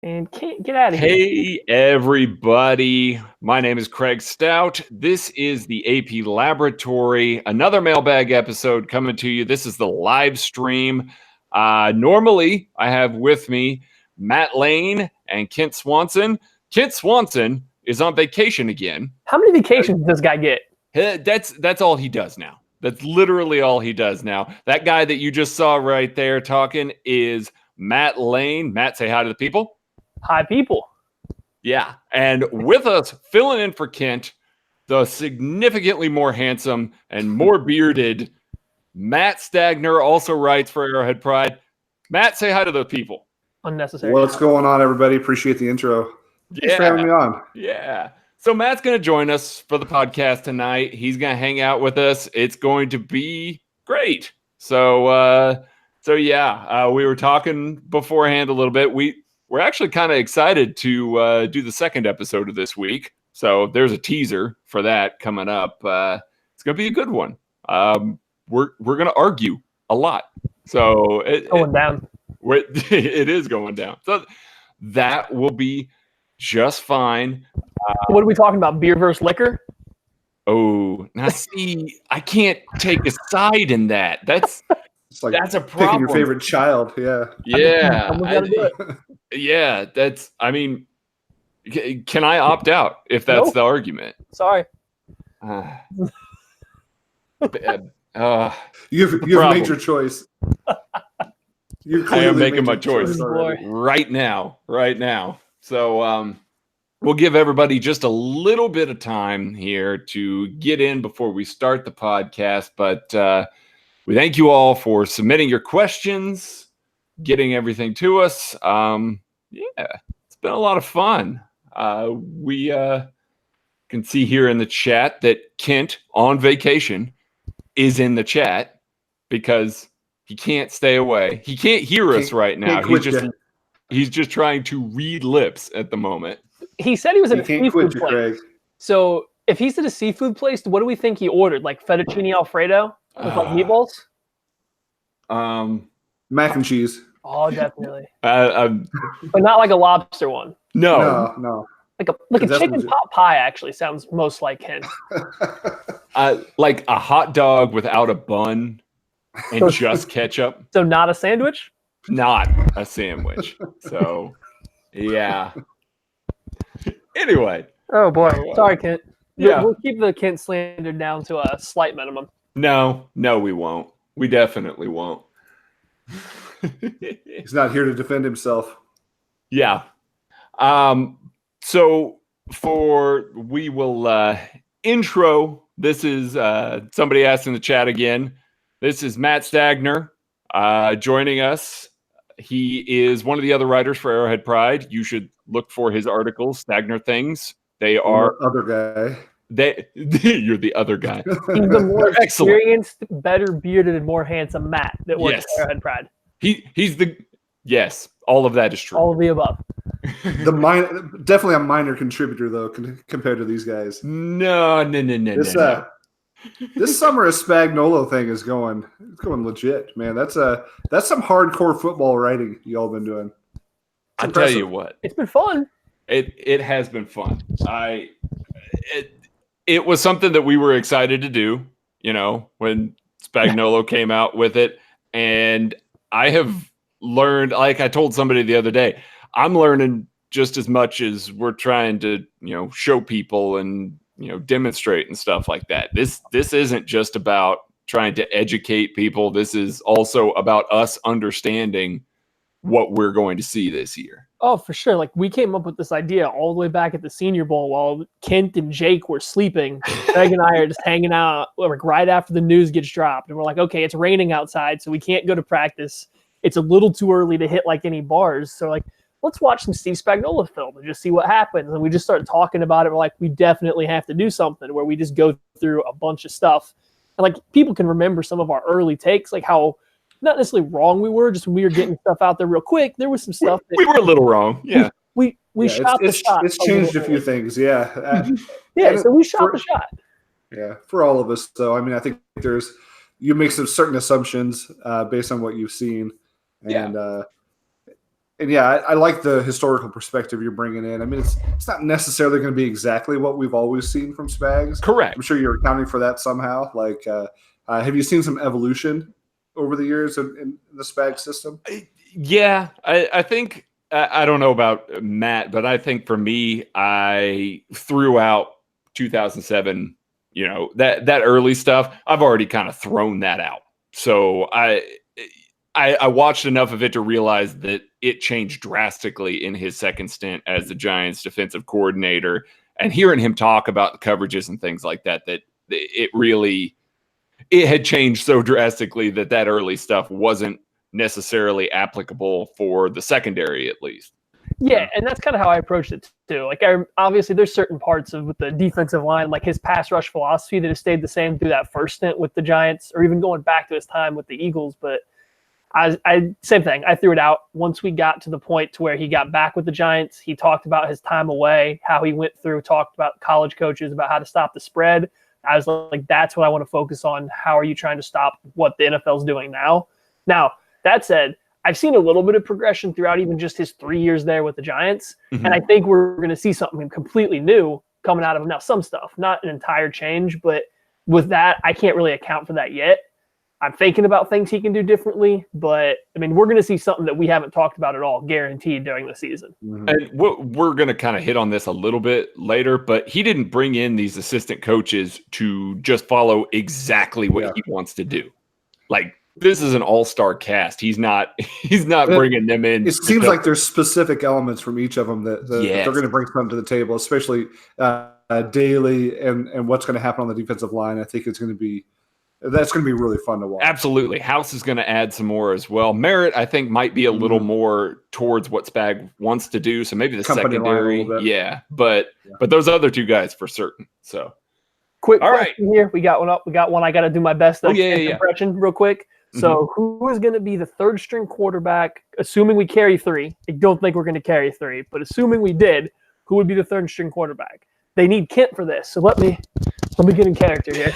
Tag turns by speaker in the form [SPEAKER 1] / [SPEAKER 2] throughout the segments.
[SPEAKER 1] And can't get out of here.
[SPEAKER 2] Hey, everybody. My name is Craig Stout. This is the AP Laboratory, another mailbag episode coming to you. This is the live stream. Normally, I have with me Matt Lane and Kent Swanson. Kent Swanson is on vacation again.
[SPEAKER 1] How many vacations does this guy get?
[SPEAKER 2] That's all he does now. That's literally all he does now. That guy that you just saw right there talking is Matt Lane. Matt, say hi to the people.
[SPEAKER 1] Hi, people.
[SPEAKER 2] Yeah. And with us, filling in for Kent, the significantly more handsome and more bearded Matt Stagner, also writes for Arrowhead Pride. Matt, say hi to the people.
[SPEAKER 1] Unnecessary.
[SPEAKER 3] What's going on, everybody? Appreciate the intro. Thanks for having me on.
[SPEAKER 2] Yeah. So Matt's going to join us for the podcast tonight. He's going to hang out with us. It's going to be great. So yeah, we were talking beforehand a little bit. We're actually kind of excited to do the second episode of this week. So there's a teaser for that coming up. It's going to be a good one. We're going to argue a lot. So
[SPEAKER 1] Going down.
[SPEAKER 2] It is going down. So that will be just fine.
[SPEAKER 1] What are we talking about? Beer versus liquor?
[SPEAKER 2] Oh, now see, I can't take a side in that. That's
[SPEAKER 3] It's like
[SPEAKER 2] a
[SPEAKER 3] picking
[SPEAKER 2] problem.
[SPEAKER 3] your favorite child. Yeah.
[SPEAKER 2] Yeah.
[SPEAKER 1] Someone's gotta do it.
[SPEAKER 2] Yeah, I mean, can I opt out if that's
[SPEAKER 1] Nope.
[SPEAKER 2] the argument?
[SPEAKER 1] Sorry.
[SPEAKER 2] Uh,
[SPEAKER 3] You've
[SPEAKER 2] problem.
[SPEAKER 3] made your choice. You
[SPEAKER 2] I am
[SPEAKER 3] clearly
[SPEAKER 2] making
[SPEAKER 3] made
[SPEAKER 2] my
[SPEAKER 3] your
[SPEAKER 2] choice
[SPEAKER 3] already.
[SPEAKER 2] right now. So we'll give everybody just a little bit of time here to get in before we start the podcast. But we thank you all for submitting your questions, getting everything to us. Yeah, it's been a lot of fun. We can see here in the chat that Kent on vacation is in the chat because he can't stay away. He can't hear us right now.
[SPEAKER 3] Can't quit ya.
[SPEAKER 2] He's just trying to read lips at the moment.
[SPEAKER 1] He said he was at
[SPEAKER 3] You
[SPEAKER 1] a
[SPEAKER 3] can't
[SPEAKER 1] seafood
[SPEAKER 3] quit you,
[SPEAKER 1] place.
[SPEAKER 3] Craig.
[SPEAKER 1] So if he's at a seafood place, what do we think he ordered? Like fettuccine Alfredo with like meatballs?
[SPEAKER 3] Mac and cheese.
[SPEAKER 1] Oh, definitely.
[SPEAKER 2] No.
[SPEAKER 1] But not like a lobster one.
[SPEAKER 3] No.
[SPEAKER 1] Like a
[SPEAKER 3] Definitely.
[SPEAKER 1] chicken pot pie actually sounds most like him.
[SPEAKER 2] Like a hot dog without a bun and just ketchup.
[SPEAKER 1] So not a sandwich?
[SPEAKER 2] Not a sandwich. So, yeah. Anyway.
[SPEAKER 1] Oh boy. Sorry, Kent.
[SPEAKER 2] Yeah.
[SPEAKER 1] We'll keep the Kent slander down to a slight minimum.
[SPEAKER 2] No, we won't. We definitely won't.
[SPEAKER 3] He's not here to defend himself.
[SPEAKER 2] Yeah. So we will intro. This is somebody asked in the chat again. This is Matt Stagner joining us. He is one of the other writers for Arrowhead Pride. You should look for his articles, Stagner Things. They are
[SPEAKER 3] Other guy.
[SPEAKER 2] you're the other guy.
[SPEAKER 1] He's the more
[SPEAKER 2] Excellent.
[SPEAKER 1] experienced, better bearded, and more handsome Matt that works
[SPEAKER 2] Yes.
[SPEAKER 1] at Arrowhead Pride.
[SPEAKER 2] He's the yes. All of that is true.
[SPEAKER 1] All of the above.
[SPEAKER 3] Definitely a minor contributor though compared to these guys.
[SPEAKER 2] No.
[SPEAKER 3] This summer a Spagnolo thing is going legit, man. That's some hardcore football writing y'all been doing.
[SPEAKER 2] I tell you what,
[SPEAKER 1] It's been fun.
[SPEAKER 2] it has been fun. It was something that we were excited to do, when Spagnolo came out with it. And I have learned, like I told somebody the other day, I'm learning just as much as we're trying to, show people and, demonstrate and stuff like that. This isn't just about trying to educate people. This is also about us understanding what we're going to see this year.
[SPEAKER 1] Oh, for sure. Like we came up with this idea all the way back at the Senior Bowl while Kent and Jake were sleeping. Greg and I are just hanging out like right after the news gets dropped. And we're like, okay, it's raining outside, so we can't go to practice. It's a little too early to hit like any bars. So like, let's watch some Steve Spagnuolo film and just see what happens. And we just started talking about it. We're like, we definitely have to do something where we just go through a bunch of stuff. And like people can remember some of our early takes, like how not necessarily wrong we were, just when we were getting stuff out there real quick. There was some stuff that
[SPEAKER 2] We were a little wrong. Yeah.
[SPEAKER 1] we shot the shot.
[SPEAKER 3] It's changed a few things, yeah.
[SPEAKER 1] Yeah, so we shot the shot.
[SPEAKER 3] Yeah, for all of us, though. I mean, I think you make some certain assumptions based on what you've seen, and And yeah, I like the historical perspective you're bringing in. I mean, it's not necessarily going to be exactly what we've always seen from Spags.
[SPEAKER 2] Correct.
[SPEAKER 3] I'm sure you're accounting for that somehow. Like, have you seen some evolution over the years in the Spags system?
[SPEAKER 2] Yeah, I think I don't know about Matt, but I think for me, I threw out 2007. You know, that early stuff. I've already kind of thrown that out. So I watched enough of it to realize that it changed drastically in his second stint as the Giants defensive coordinator, and hearing him talk about the coverages and things like that, that it had changed so drastically that early stuff wasn't necessarily applicable for the secondary, at least.
[SPEAKER 1] Yeah, and that's kind of how I approached it too. Like, obviously, there's certain parts of with the defensive line, like his pass rush philosophy, that has stayed the same through that first stint with the Giants, or even going back to his time with the Eagles. But I same thing. I threw it out once we got to the point to where he got back with the Giants. He talked about his time away, how he went through, talked about college coaches, about how to stop the spread. I was like, that's what I want to focus on. How are you trying to stop what the NFL is doing now? Now, that said, I've seen a little bit of progression throughout even just his 3 years there with the Giants. Mm-hmm. And I think we're going to see something completely new coming out of him. Now, some stuff, not an entire change, but with that, I can't really account for that yet. I'm thinking about things he can do differently, but I mean, we're going to see something that we haven't talked about at all, guaranteed, during the season.
[SPEAKER 2] Mm-hmm. And we're going to kind of hit on this a little bit later, but he didn't bring in these assistant coaches to just follow exactly what he wants to do. Like, this is an all-star cast. He's not bringing them in.
[SPEAKER 3] It seems like there's specific elements from each of them that they're going to bring something to the table, especially daily and what's going to happen on the defensive line. I think that's going to be really fun to watch.
[SPEAKER 2] Absolutely. House is going to add some more as well. Merritt, I think, might be a little more towards what Spag wants to do. So maybe the
[SPEAKER 3] company
[SPEAKER 2] secondary. Yeah. But those other two guys for certain. So
[SPEAKER 1] quick question here. We got one up. We got one. I got to do my best. Impression real quick. So who is going to be the third string quarterback, assuming we carry 3? I don't think we're going to carry 3, but assuming we did, who would be the third string quarterback? They need Kent for this. So let me get in character here.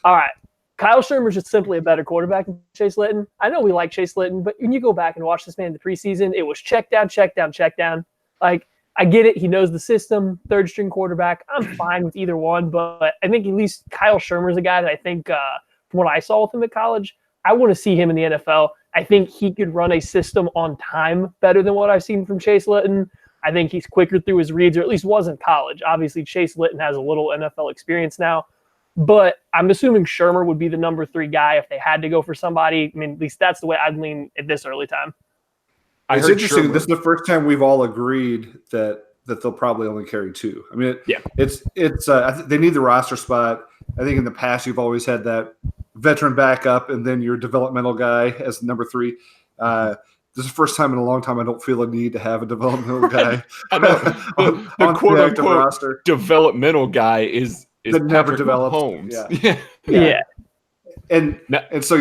[SPEAKER 1] All right. Kyle Shurmur's just simply a better quarterback than Chase Litton. I know we like Chase Litton, but when you go back and watch this man in the preseason, it was check down, check down, check down. Like, I get it. He knows the system, third string quarterback. I'm fine with either one, but I think at least Kyle Shurmur's a guy that I think from what I saw with him at college, I want to see him in the NFL. I think he could run a system on time better than what I've seen from Chase Litton. I think he's quicker through his reads, or at least was in college. Obviously, Chase Litton has a little NFL experience now, but I'm assuming Shurmur would be the number 3 guy if they had to go for somebody. I mean, at least that's the way I'd lean at this early time.
[SPEAKER 3] It's interesting. This is the first time we've all agreed that they'll probably only carry 2. I mean, they need the roster spot. I think in the past you've always had that veteran backup and then your developmental guy as number 3. This is the first time in a long time I don't feel a need to have a developmental guy
[SPEAKER 2] on the quote-unquote roster. Developmental guy is
[SPEAKER 3] that never develops.
[SPEAKER 2] Yeah.
[SPEAKER 3] And so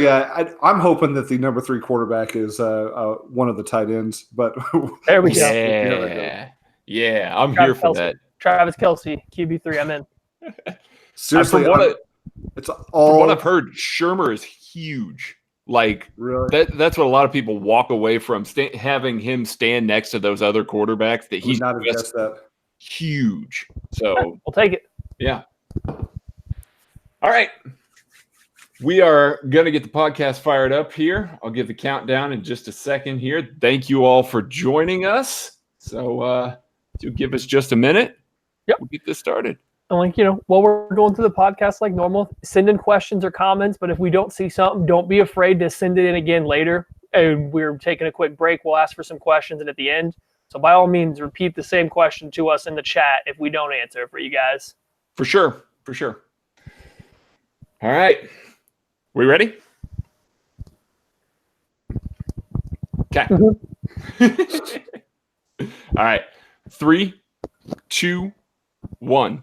[SPEAKER 3] I'm hoping that the number 3 quarterback is one of the tight ends. But
[SPEAKER 1] there we go.
[SPEAKER 2] Yeah, I'm here for that.
[SPEAKER 1] Travis Kelce, QB3. I'm in.
[SPEAKER 3] Seriously,
[SPEAKER 2] from what I've heard, Shurmur is huge. Like,
[SPEAKER 3] really?
[SPEAKER 2] That's what a lot of people walk away from, having him stand next to those other quarterbacks. That he's
[SPEAKER 3] not just that
[SPEAKER 2] huge. So
[SPEAKER 1] we'll take it.
[SPEAKER 2] Yeah. All right. We are going to get the podcast fired up here. I'll give the countdown in just a second here. Thank you all for joining us. So do give us just a minute.
[SPEAKER 1] Yep.
[SPEAKER 2] We'll get this started.
[SPEAKER 1] And while we're going through the podcast like normal, send in questions or comments. But if we don't see something, don't be afraid to send it in again later. And we're taking a quick break. We'll ask for some questions and at the end. So by all means, repeat the same question to us in the chat if we don't answer for you guys.
[SPEAKER 2] For sure. All right. We ready? Okay. All right. 3, 2, 1.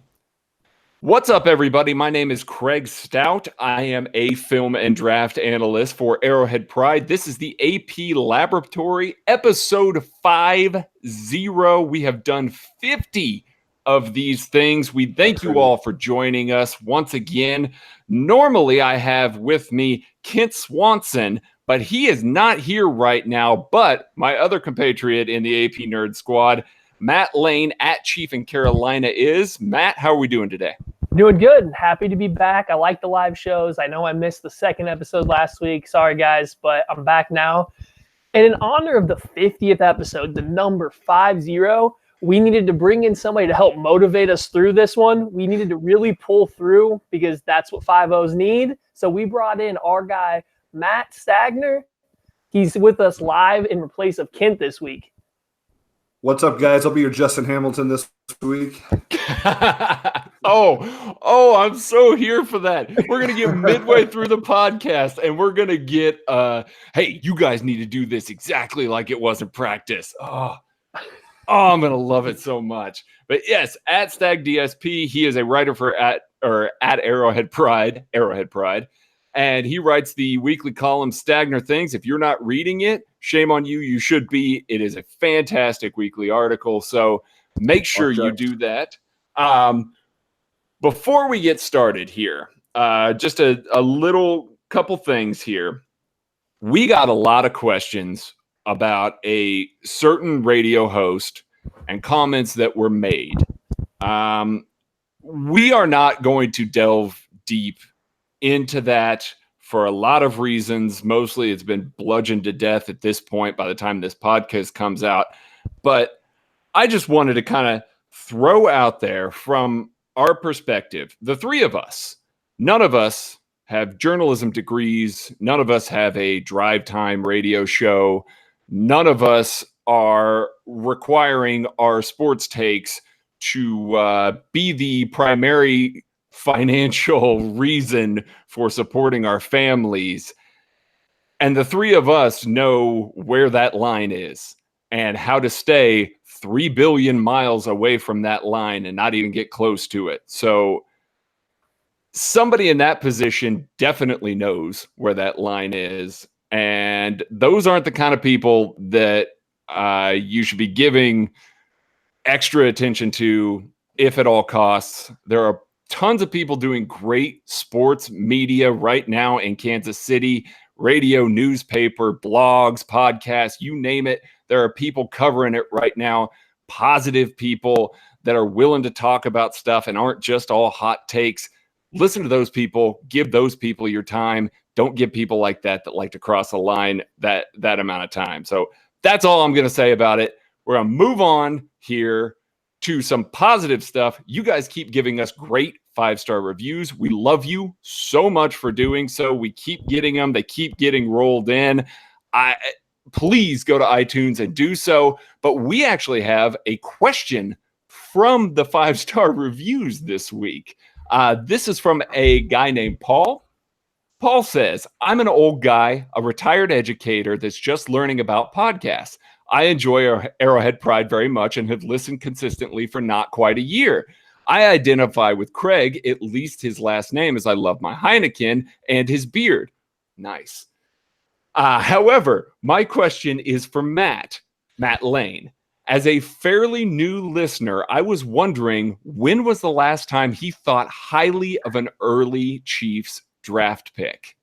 [SPEAKER 2] What's up, everybody? My name is Craig Stout. I am a film and draft analyst for Arrowhead Pride. This is the AP Laboratory, episode 50. We have done 50 of these things. We thank you all for joining us once again. Normally, I have with me Kent Swanson, but he is not here right now. But my other compatriot in the AP Nerd Squad, Matt Lane at Chief in Carolina is. Matt, how are we doing today?
[SPEAKER 1] Doing good. Happy to be back. I like the live shows. I know I missed the second episode last week. Sorry, guys, but I'm back now. And in honor of the 50th episode, the number 50, we needed to bring in somebody to help motivate us through this one. We needed to really pull through because that's what 50s need. So we brought in our guy, Matt Stagner. He's with us live in place of Kent this week.
[SPEAKER 3] What's up, guys? I'll be your Justin Hamilton this week.
[SPEAKER 2] Oh, I'm so here for that. We're going to get midway through the podcast and we're going to get, hey, you guys need to do this exactly like it was in practice. Oh, I'm going to love it so much. But yes, at Stag DSP, he is a writer for at Arrowhead Pride, and he writes the weekly column Stagner Things. If you're not reading it, shame on you. You should be. It is a fantastic weekly article. So make sure you do that. Before we get started here, just a little couple things here. We got a lot of questions about a certain radio host and comments that were made. We are not going to delve deep into that for a lot of reasons. Mostly it's been bludgeoned to death at this point by the time this podcast comes out. But I just wanted to kind of throw out there from our perspective, the three of us, none of us have journalism degrees. None of us have a drive time radio show. None of us are requiring our sports takes to be the primary financial reason for supporting our families. And the three of us know where that line is and how to stay 3 billion miles away from that line and not even get close to it. So somebody in that position definitely knows where that line is. And those aren't the kind of people that you should be giving extra attention to, if at all costs. There are tons of people doing great sports media right now in Kansas City, radio, newspaper, blogs, podcasts, you name it. There are people covering it right now, positive people that are willing to talk about stuff and aren't just all hot takes. Listen to those people, give those people your time. Don't give people like that like to cross a line that amount of time. So that's all I'm going to say about it. We're going to move on here to some positive stuff. You guys keep giving us great 5-star reviews. We love you so much for doing so. We keep getting them. They keep getting rolled in. Please go to iTunes and do so. But we actually have a question from the 5-star reviews this week. This is from a guy named Paul. Paul says, I'm an old guy, a retired educator that's just learning about podcasts. I enjoy Arrowhead Pride very much and have listened consistently for not quite a year. I identify with Craig, at least his last name, as I love my Heineken and his beard. Nice. However, my question is for Matt Lane. As a fairly new listener, I was wondering, when was the last time he thought highly of an early Chiefs draft pick?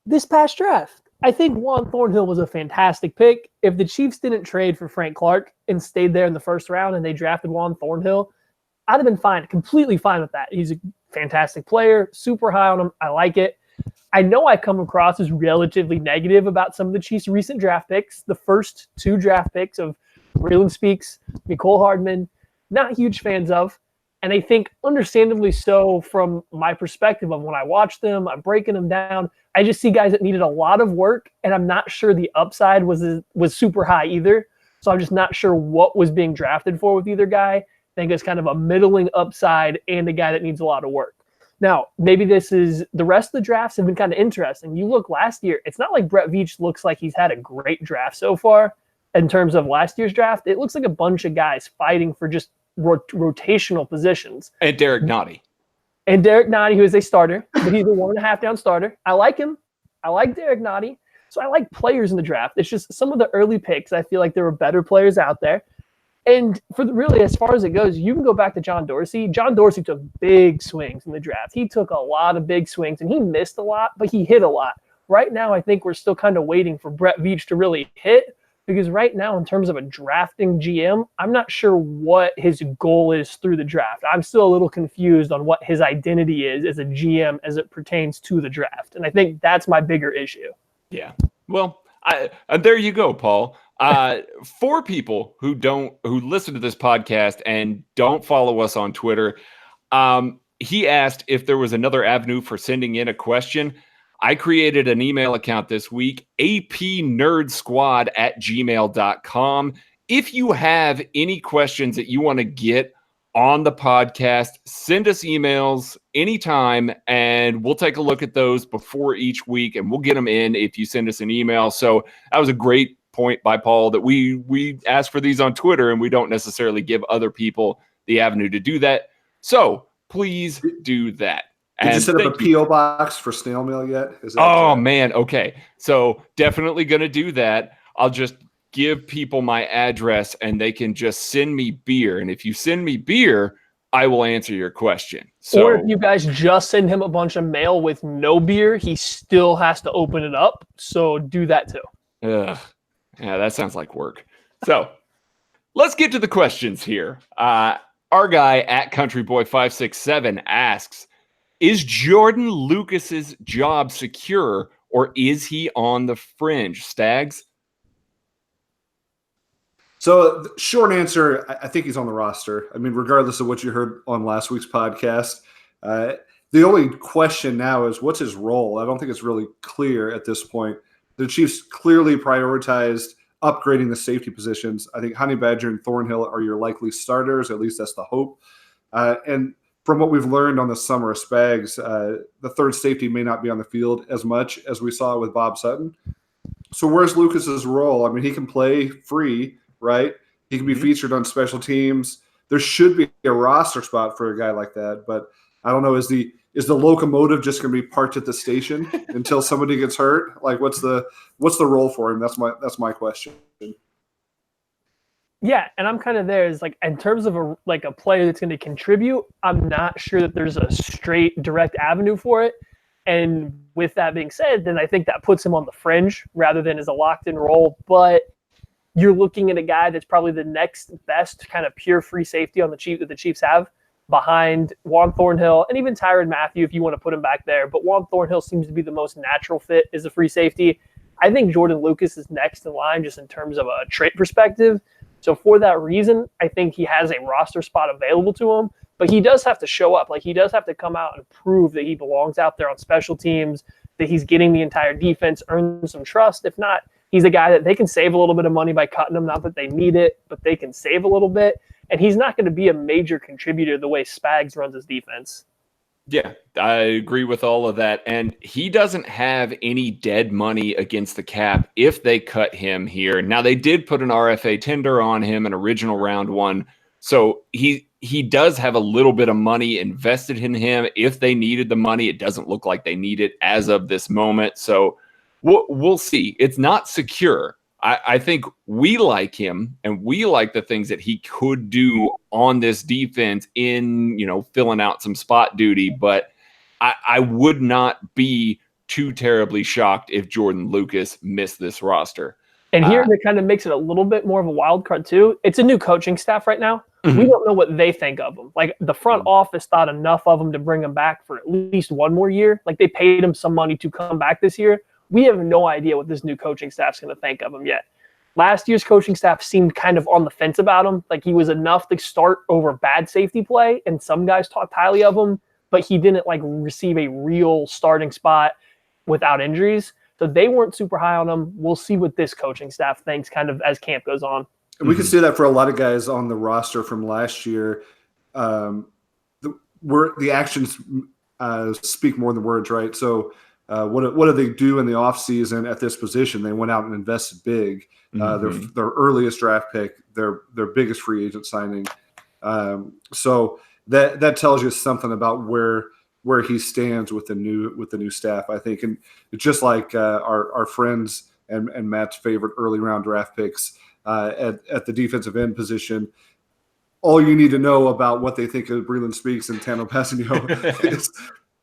[SPEAKER 1] This past draft. I think Juan Thornhill was a fantastic pick. If the Chiefs didn't trade for Frank Clark and stayed there in the first round and they drafted Juan Thornhill, I'd have been fine, completely fine with that. He's a fantastic player, super high on him. I like it. I know I come across as relatively negative about some of the Chiefs' recent draft picks. The first 2 draft picks of Braylon Speaks, Mecole Hardman, not huge fans of. And I think understandably so from my perspective of when I watch them, I'm breaking them down. I just see guys that needed a lot of work, and I'm not sure the upside was super high either. So I'm just not sure what was being drafted for with either guy. I think it's kind of a middling upside and a guy that needs a lot of work. Now, maybe this is the rest of the drafts have been kind of interesting. You look last year, it's not like Brett Veach looks like he's had a great draft so far in terms of last year's draft. It looks like a bunch of guys fighting for just rotational positions.
[SPEAKER 2] And Derek Nottie.
[SPEAKER 1] Who is a starter, but he's a 1.5 down starter. I like him. I like Derek Nottie. So I like players in the draft. It's just some of the early picks, I feel like there were better players out there. And really, as far as it goes, you can go back to John Dorsey. John Dorsey took big swings in the draft. He took a lot of big swings, and he missed a lot, but he hit a lot. right now I think we're still kind of waiting for Brett Veach to really hit, because right now in terms of a drafting GM, I'm not sure what his goal is through the draft. I'm still a little confused on what his identity is as a GM as it pertains to the draft. And I think that's my bigger issue.
[SPEAKER 2] Yeah. Well, there you go, Paul. For people who listen to this podcast and don't follow us on Twitter, he asked if there was another avenue for sending in a question. I created an email account this week, apnerdsquad@gmail.com. If you have any questions that you want to get on the podcast, send us emails anytime, and we'll take a look at those before each week, and we'll get them in if you send us an email. So that was a great point by Paul, that we ask for these on Twitter, and we don't necessarily give other people the avenue to do that. So please do that.
[SPEAKER 3] Did you set up a P.O. box for snail mail yet?
[SPEAKER 2] Man. Okay. So definitely going to do that. I'll just give people my address and they can just send me beer. And if you send me beer, I will answer your question. So,
[SPEAKER 1] or if you guys just send him a bunch of mail with no beer, he still has to open it up. So do that too.
[SPEAKER 2] Yeah, that sounds like work. So let's get to the questions here. Our guy at Countryboy567 asks, is Jordan Lucas's job secure, or is he on the fringe? Stags?
[SPEAKER 3] So the short answer, I think he's on the roster. I mean, regardless of what you heard on last week's podcast, the only question now is what's his role? I don't think it's really clear at this point. The Chiefs clearly prioritized upgrading the safety positions. I think Honey Badger and Thornhill are your likely starters. At least that's the hope. And from what we've learned on the summer of Spags, the third safety may not be on the field as much as we saw with Bob Sutton. So where's Lucas's role? I mean, he can play free, right? He can be featured on special teams. There should be a roster spot for a guy like that, but I don't know. Is the locomotive just going to be parked at the station until somebody gets hurt? Like, what's the role for him? That's my question.
[SPEAKER 1] Yeah, and I'm kind of there. Is like, in terms of a player that's going to contribute, I'm not sure that there's a straight direct avenue for it. And with that being said, then I think that puts him on the fringe rather than as a locked in role. But you're looking at a guy that's probably the next best kind of pure free safety on the Chiefs have, behind Juan Thornhill and even Tyrann Mathieu if you want to put him back there. But Juan Thornhill seems to be the most natural fit as a free safety. I think Jordan Lucas is next in line just in terms of a trait perspective. So for that reason, I think he has a roster spot available to him, but he does have to show up. Like, he does have to come out and prove that he belongs out there on special teams, that he's getting the entire defense, earn some trust. If not, he's a guy that they can save a little bit of money by cutting him. Not that they need it, but they can save a little bit. And he's not going to be a major contributor the way Spags runs his defense.
[SPEAKER 2] Yeah, I agree with all of that. And he doesn't have any dead money against the cap if they cut him here. Now, they did put an RFA tender on him, an original round one. So he does have a little bit of money invested in him. If they needed the money, it doesn't look like they need it as of this moment. So we'll see. It's not secure. I think we like him and we like the things that he could do on this defense in, filling out some spot duty. But I would not be too terribly shocked if Jordan Lucas missed this roster.
[SPEAKER 1] And here that kind of makes it a little bit more of a wild card too. It's a new coaching staff right now. Mm-hmm. We don't know what they think of him. Like, the front office thought enough of him to bring him back for at least one more year. Like, they paid him some money to come back this year. We have no idea what this new coaching staff's going to think of him yet. Last year's coaching staff seemed kind of on the fence about him. Like, he was enough to start over bad safety play, and some guys talked highly of him, but he didn't receive a real starting spot without injuries. So they weren't super high on him. We'll see what this coaching staff thinks kind of as camp goes on.
[SPEAKER 3] And we can see that for a lot of guys on the roster from last year. The actions speak more than words, right? So what do they do in the offseason at this position? They went out and invested big. Their earliest draft pick, their biggest free agent signing. So that tells you something about where he stands with the new staff, I think. And just like our friends and Matt's favorite early round draft picks at the defensive end position, all you need to know about what they think of Breland Speaks and Tanoh Kpassagnon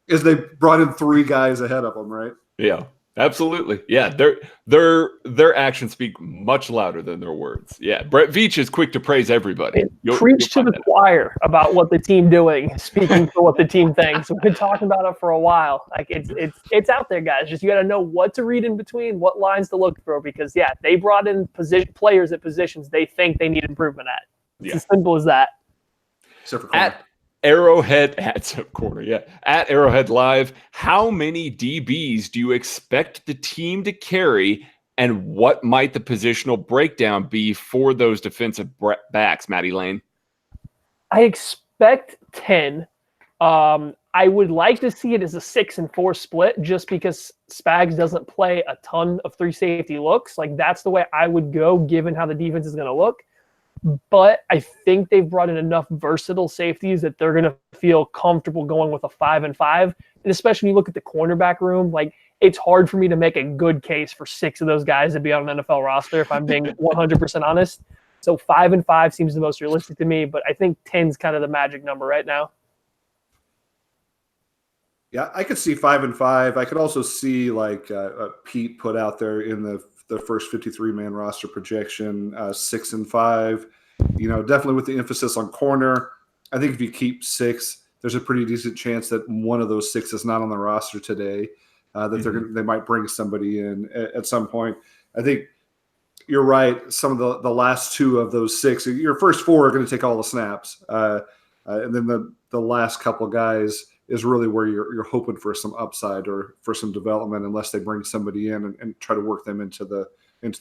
[SPEAKER 3] is they brought in 3 guys ahead of them, right?
[SPEAKER 2] Yeah. Absolutely. Yeah. Their actions speak much louder than their words. Yeah. Brett Veach is quick to praise everybody.
[SPEAKER 1] Preach to the choir about what the team doing, speaking for what the team thinks. We've been talking about it for a while. Like it's out there, guys. Just you got to know what to read in between, what lines to look for, because they brought in players at positions they think they need improvement at. It's as simple as that.
[SPEAKER 3] Except for corner.
[SPEAKER 2] At Arrowhead Live, how many DBs do you expect the team to carry, and what might the positional breakdown be for those defensive backs, Maddie Lane?
[SPEAKER 1] I expect 10. I would like to see it as a 6-4 split, just because Spags doesn't play a ton of 3 safety looks. Like, that's the way I would go, given how the defense is going to look. But I think they've brought in enough versatile safeties that they're going to feel comfortable going with a 5-5. And especially when you look at the cornerback room, like, it's hard for me to make a good case for 6 of those guys to be on an NFL roster, if I'm being 100% honest. So 5-5 seems the most realistic to me, but I think 10's kind of the magic number right now.
[SPEAKER 3] Yeah, I could see 5-5. I could also see like Pete put out there in the first 53-man roster projection, 6-5. Definitely with the emphasis on corner. I think if you keep 6, there's a pretty decent chance that one of those 6 is not on the roster today. That they might bring somebody in at some point. I think you're right. Some of the last 2 of those 6, your first 4 are going to take all the snaps, and then the last couple of guys is really where you're hoping for some upside or for some development, unless they bring somebody in and try to work them into the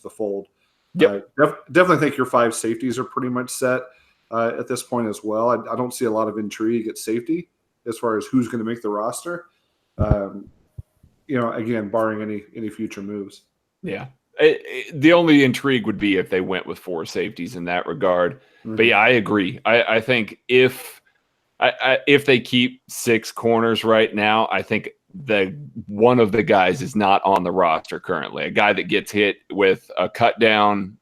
[SPEAKER 3] fold.
[SPEAKER 2] Yep.
[SPEAKER 3] Definitely think your 5 safeties are pretty much set at this point as well. I don't see a lot of intrigue at safety as far as who's going to make the roster. Again, barring any future moves.
[SPEAKER 2] Yeah. The only intrigue would be if they went with 4 safeties in that regard. Mm-hmm. But yeah, I agree. I think if they keep 6 corners right now, I think one of the guys is not on the roster currently. A guy that gets hit with a cut down,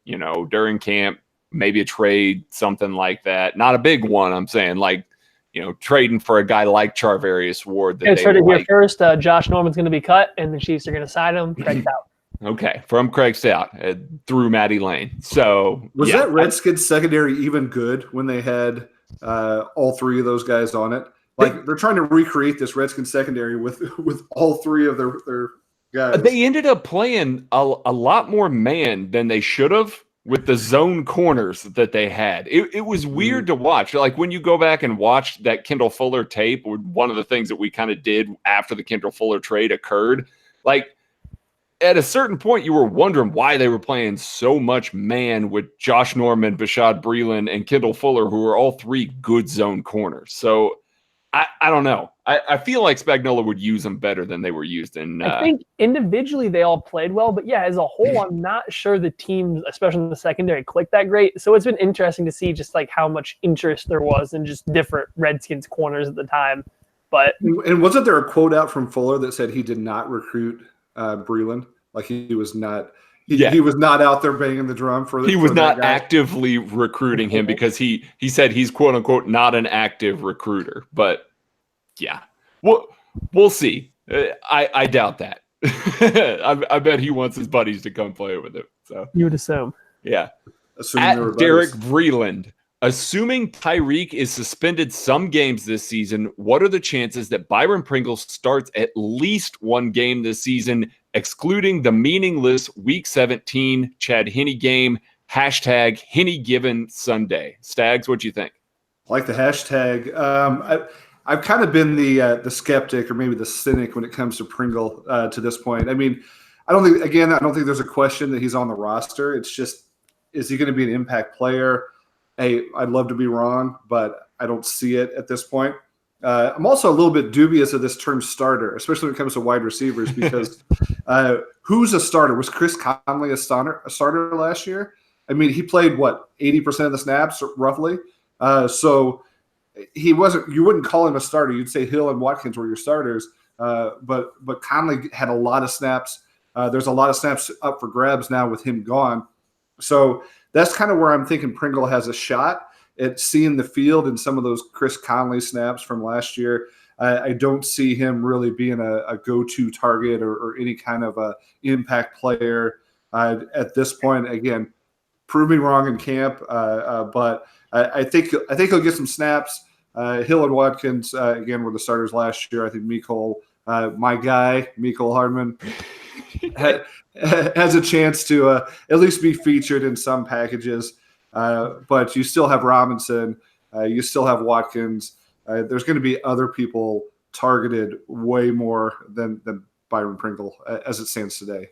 [SPEAKER 2] during camp, maybe a trade, something like that. Not a big one, I'm saying, like, trading for a guy like Charvarius Ward.
[SPEAKER 1] That heard it here first. Josh Norman's going to be cut, and the Chiefs are going to sign him. Craig Stout.
[SPEAKER 2] Okay, from Craig Stout through Maddie Lane. So
[SPEAKER 3] was that Redskins secondary even good when they had all 3 of those guys on it? Like, they're trying to recreate this Redskins secondary with all 3 of their guys.
[SPEAKER 2] They ended up playing a lot more man than they should have with the zone corners that they had. It was weird to watch. Like, when you go back and watch that Kendall Fuller tape, one of the things that we kind of did after the Kendall Fuller trade occurred, like, at a certain point, you were wondering why they were playing so much man with Josh Norman, Bashaud Breeland, and Kendall Fuller, who are all 3 good zone corners. So I don't know. I feel like Spagnuolo would use them better than they were used in.
[SPEAKER 1] I think individually they all played well, but yeah, as a whole, I'm not sure the teams, especially in the secondary, clicked that great. So it's been interesting to see just like how much interest there was in just different Redskins corners at the time. And
[SPEAKER 3] wasn't there a quote out from Fuller that said he did not recruit Breeland? Like, he was not. He was not out there banging the drum for.
[SPEAKER 2] He was not actively recruiting him, because he said he's quote unquote not an active recruiter. But yeah, we'll see. I doubt that. I bet he wants his buddies to come play with him. So
[SPEAKER 1] you would assume.
[SPEAKER 2] Yeah. At Derek Vreeland, assuming Tyreek is suspended some games this season, what are the chances that Byron Pringle starts at least 1 game this season, excluding the meaningless Week 17 Chad Henne game, hashtag Henne Given Sunday? Stags, what do you think?
[SPEAKER 3] I like the hashtag. I've kind of been the skeptic, or maybe the cynic, when it comes to Pringle to this point. I mean, I don't think there's a question that he's on the roster. It's just, is he going to be an impact player? Hey, I'd love to be wrong, but I don't see it at this point. I'm also a little bit dubious of this term starter, especially when it comes to wide receivers, because who's a starter? Was Chris Conley a starter last year? I mean, he played, 80% of the snaps, roughly? So he wasn't. You wouldn't call him a starter. You'd say Hill and Watkins were your starters. But Conley had a lot of snaps. There's a lot of snaps up for grabs now with him gone. So that's kind of where I'm thinking Pringle has a shot at seeing the field in some of those Chris Conley snaps from last year. I don't see him really being a go-to target or any kind of a impact player at this point. Again, prove me wrong in camp, but I think he'll get some snaps. Hill and Watkins, again, were the starters last year. I think Mecole, my guy, Mecole Hardman, has a chance to at least be featured in some packages. But you still have Robinson. You still have Watkins. There's going to be other people targeted way more than Byron Pringle as it stands today.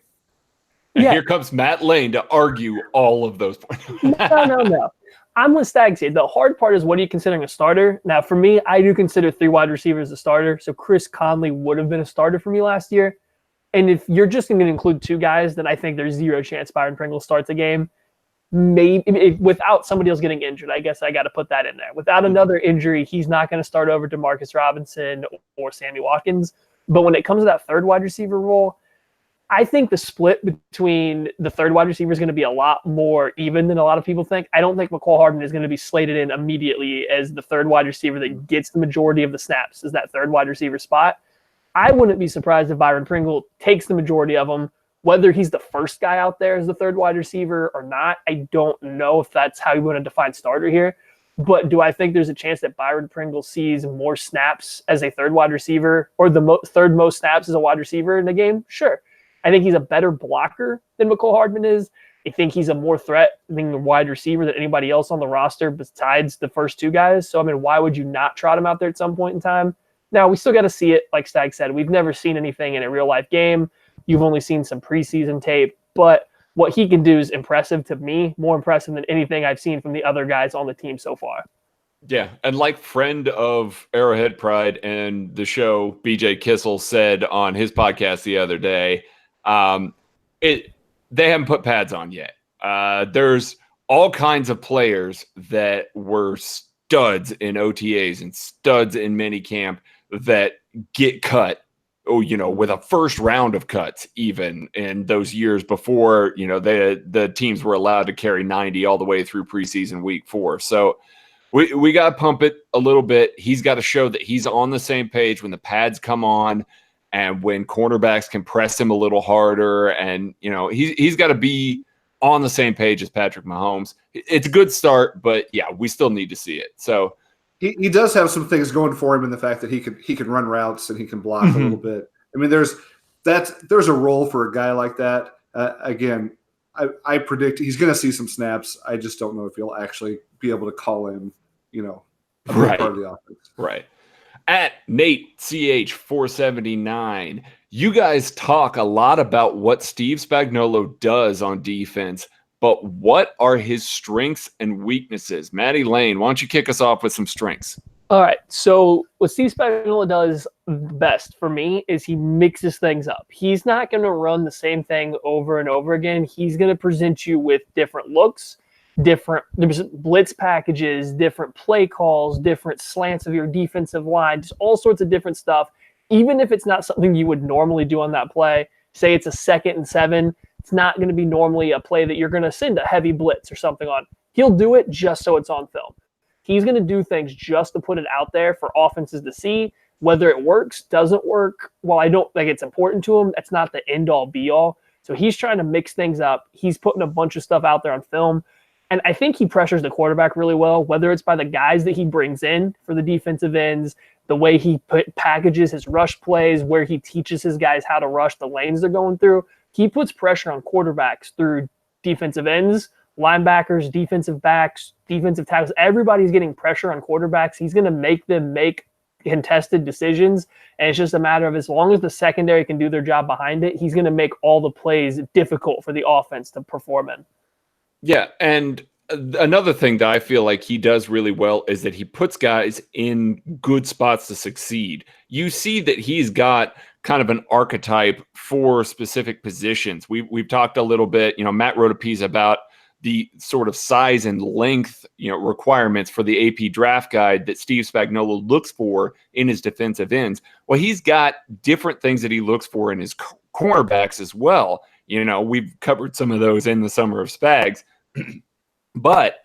[SPEAKER 2] And here comes Matt Lane to argue all of those points.
[SPEAKER 1] No. I'm with Stags here. The hard part is, what are you considering a starter? Now, for me, I do consider 3 wide receivers a starter. So Chris Conley would have been a starter for me last year. And if you're just going to include 2 guys, then I think there's 0 chance Byron Pringle starts a game. Maybe without somebody else getting injured, I guess I got to put that in there. Without another injury, he's not going to start over Demarcus Robinson or Sammy Watkins. But when it comes to that 3rd wide receiver role, I think the split between the 3rd wide receiver is going to be a lot more even than a lot of people think. I don't think Mecole Hardman is going to be slated in immediately as the 3rd wide receiver that gets the majority of the snaps as that 3rd wide receiver spot. I wouldn't be surprised if Byron Pringle takes the majority of them. Whether he's the first guy out there as the 3rd wide receiver or not, I don't know if that's how you want to define starter here. But do I think there's a chance that Byron Pringle sees more snaps as a 3rd wide receiver, or the 3rd most snaps as a wide receiver in the game? Sure. I think he's a better blocker than Mecole Hardman is. I think he's a more threatening wide receiver than anybody else on the roster besides the first 2 guys. So, I mean, why would you not trot him out there at some point in time? Now, we still got to see it. Like Stag said, we've never seen anything in a real-life game. You've only seen some preseason tape. But what he can do is impressive to me, more impressive than anything I've seen from the other guys on the team so far.
[SPEAKER 2] Yeah, and like friend of Arrowhead Pride and the show, BJ Kissel, said on his podcast the other day, they haven't put pads on yet. There's all kinds of players that were studs in OTAs and studs in minicamp that get cut, with a first round of cuts even in those years before, the teams were allowed to carry 90 all the way through preseason week 4. So we got to pump it a little bit. He's got to show that he's on the same page when the pads come on. And when cornerbacks can press him a little harder, and he's got to be on the same page as Patrick Mahomes. It's a good start, but yeah, we still need to see it. So
[SPEAKER 3] he does have some things going for him in the fact that he can run routes and he can block a little bit. I mean, there's a role for a guy like that. Again, I predict he's going to see some snaps. I just don't know if he'll actually be able to call in, a part of the offense.
[SPEAKER 2] Right. At Nate CH479, you guys talk a lot about what Steve Spagnuolo does on defense, but what are his strengths and weaknesses? Maddie Lane, why don't you kick us off with some strengths?
[SPEAKER 1] All right. So what Steve Spagnuolo does best for me is he mixes things up. He's not going to run the same thing over and over again. He's going to present you with different looks, different blitz packages, different play calls, different slants of your defensive line, just all sorts of different stuff. Even if it's not something you would normally do on that play, say it's a 2nd and 7, it's not going to be normally a play that you're going to send a heavy blitz or something on. He'll do it just so it's on film. He's going to do things just to put it out there for offenses to see. Whether it works, doesn't work, well, I don't think it's important to him. That's not the end-all, be-all. So he's trying to mix things up. He's putting a bunch of stuff out there on film. And I think he pressures the quarterback really well, whether it's by the guys that he brings in for the defensive ends, the way he packages his rush plays, where he teaches his guys how to rush the lanes they're going through. He puts pressure on quarterbacks through defensive ends, linebackers, defensive backs, defensive tackles. Everybody's getting pressure on quarterbacks. He's going to make them make contested decisions, and it's just a matter of as long as the secondary can do their job behind it, he's going to make all the plays difficult for the offense to perform in.
[SPEAKER 2] Yeah, and another thing that I feel like he does really well is that he puts guys in good spots to succeed. You see that he's got kind of an archetype for specific positions. We've talked a little bit, Matt wrote a piece about the sort of size and length, requirements for the AP draft guide that Steve Spagnuolo looks for in his defensive ends. Well, he's got different things that he looks for in his cornerbacks as well. We've covered some of those in the Summer of Spags. But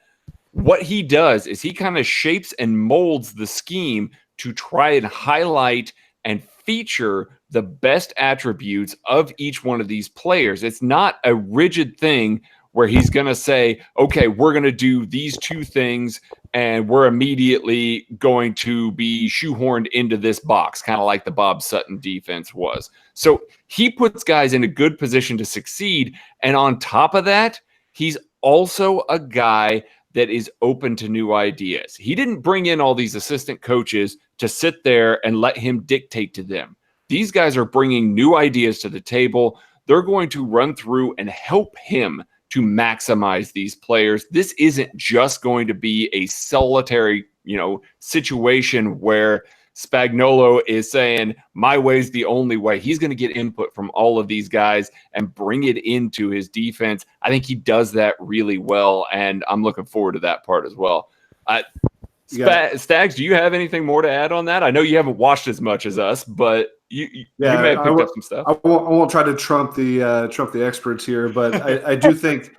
[SPEAKER 2] what he does is he kind of shapes and molds the scheme to try and highlight and feature the best attributes of each one of these players. It's not a rigid thing where he's going to say, okay, we're going to do these two things and we're immediately going to be shoehorned into this box, kind of like the Bob Sutton defense was. So he puts guys in a good position to succeed. And on top of that, he's also a guy that is open to new ideas. He didn't bring in all these assistant coaches to sit there and let him dictate to them. These guys are bringing new ideas to the table. They're going to run through and help him to maximize these players. This isn't just going to be a solitary, situation where Spagnuolo is saying, my way's the only way. He's going to get input from all of these guys and bring it into his defense. I think he does that really well, and I'm looking forward to that part as well. Stags, do you have anything more to add on that? I know you haven't watched as much as us, but you may have picked up some stuff.
[SPEAKER 3] I won't try to trump the experts here, but I do think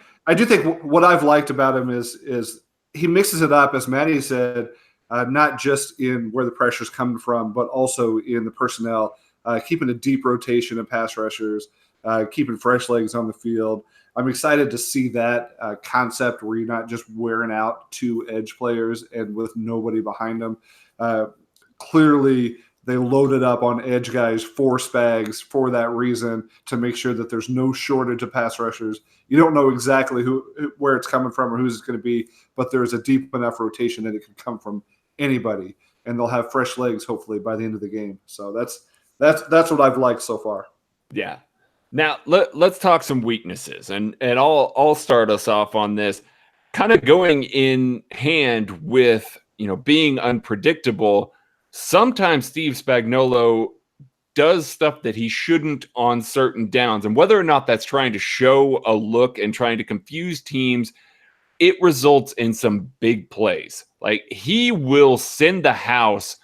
[SPEAKER 3] what I've liked about him is he mixes it up, as Maddie said, not just in where the pressure's coming from, but also in the personnel, keeping a deep rotation of pass rushers, keeping fresh legs on the field. I'm excited to see that concept where you're not just wearing out two edge players and with nobody behind them. Clearly, they loaded up on edge guys for Spags for that reason, to make sure that there's no shortage of pass rushers. You don't know exactly where it's coming from or who's it's going to be, but there's a deep enough rotation that it can come from anybody, and they'll have fresh legs hopefully by the end of the game. So that's what I've liked so far.
[SPEAKER 2] Yeah. Now let's talk some weaknesses, and I'll start us off on this, kind of going in hand with being unpredictable. Sometimes Steve Spagnuolo does stuff that he shouldn't on certain downs, and whether or not that's trying to show a look and trying to confuse teams, it results in some big plays. Like, he will send the house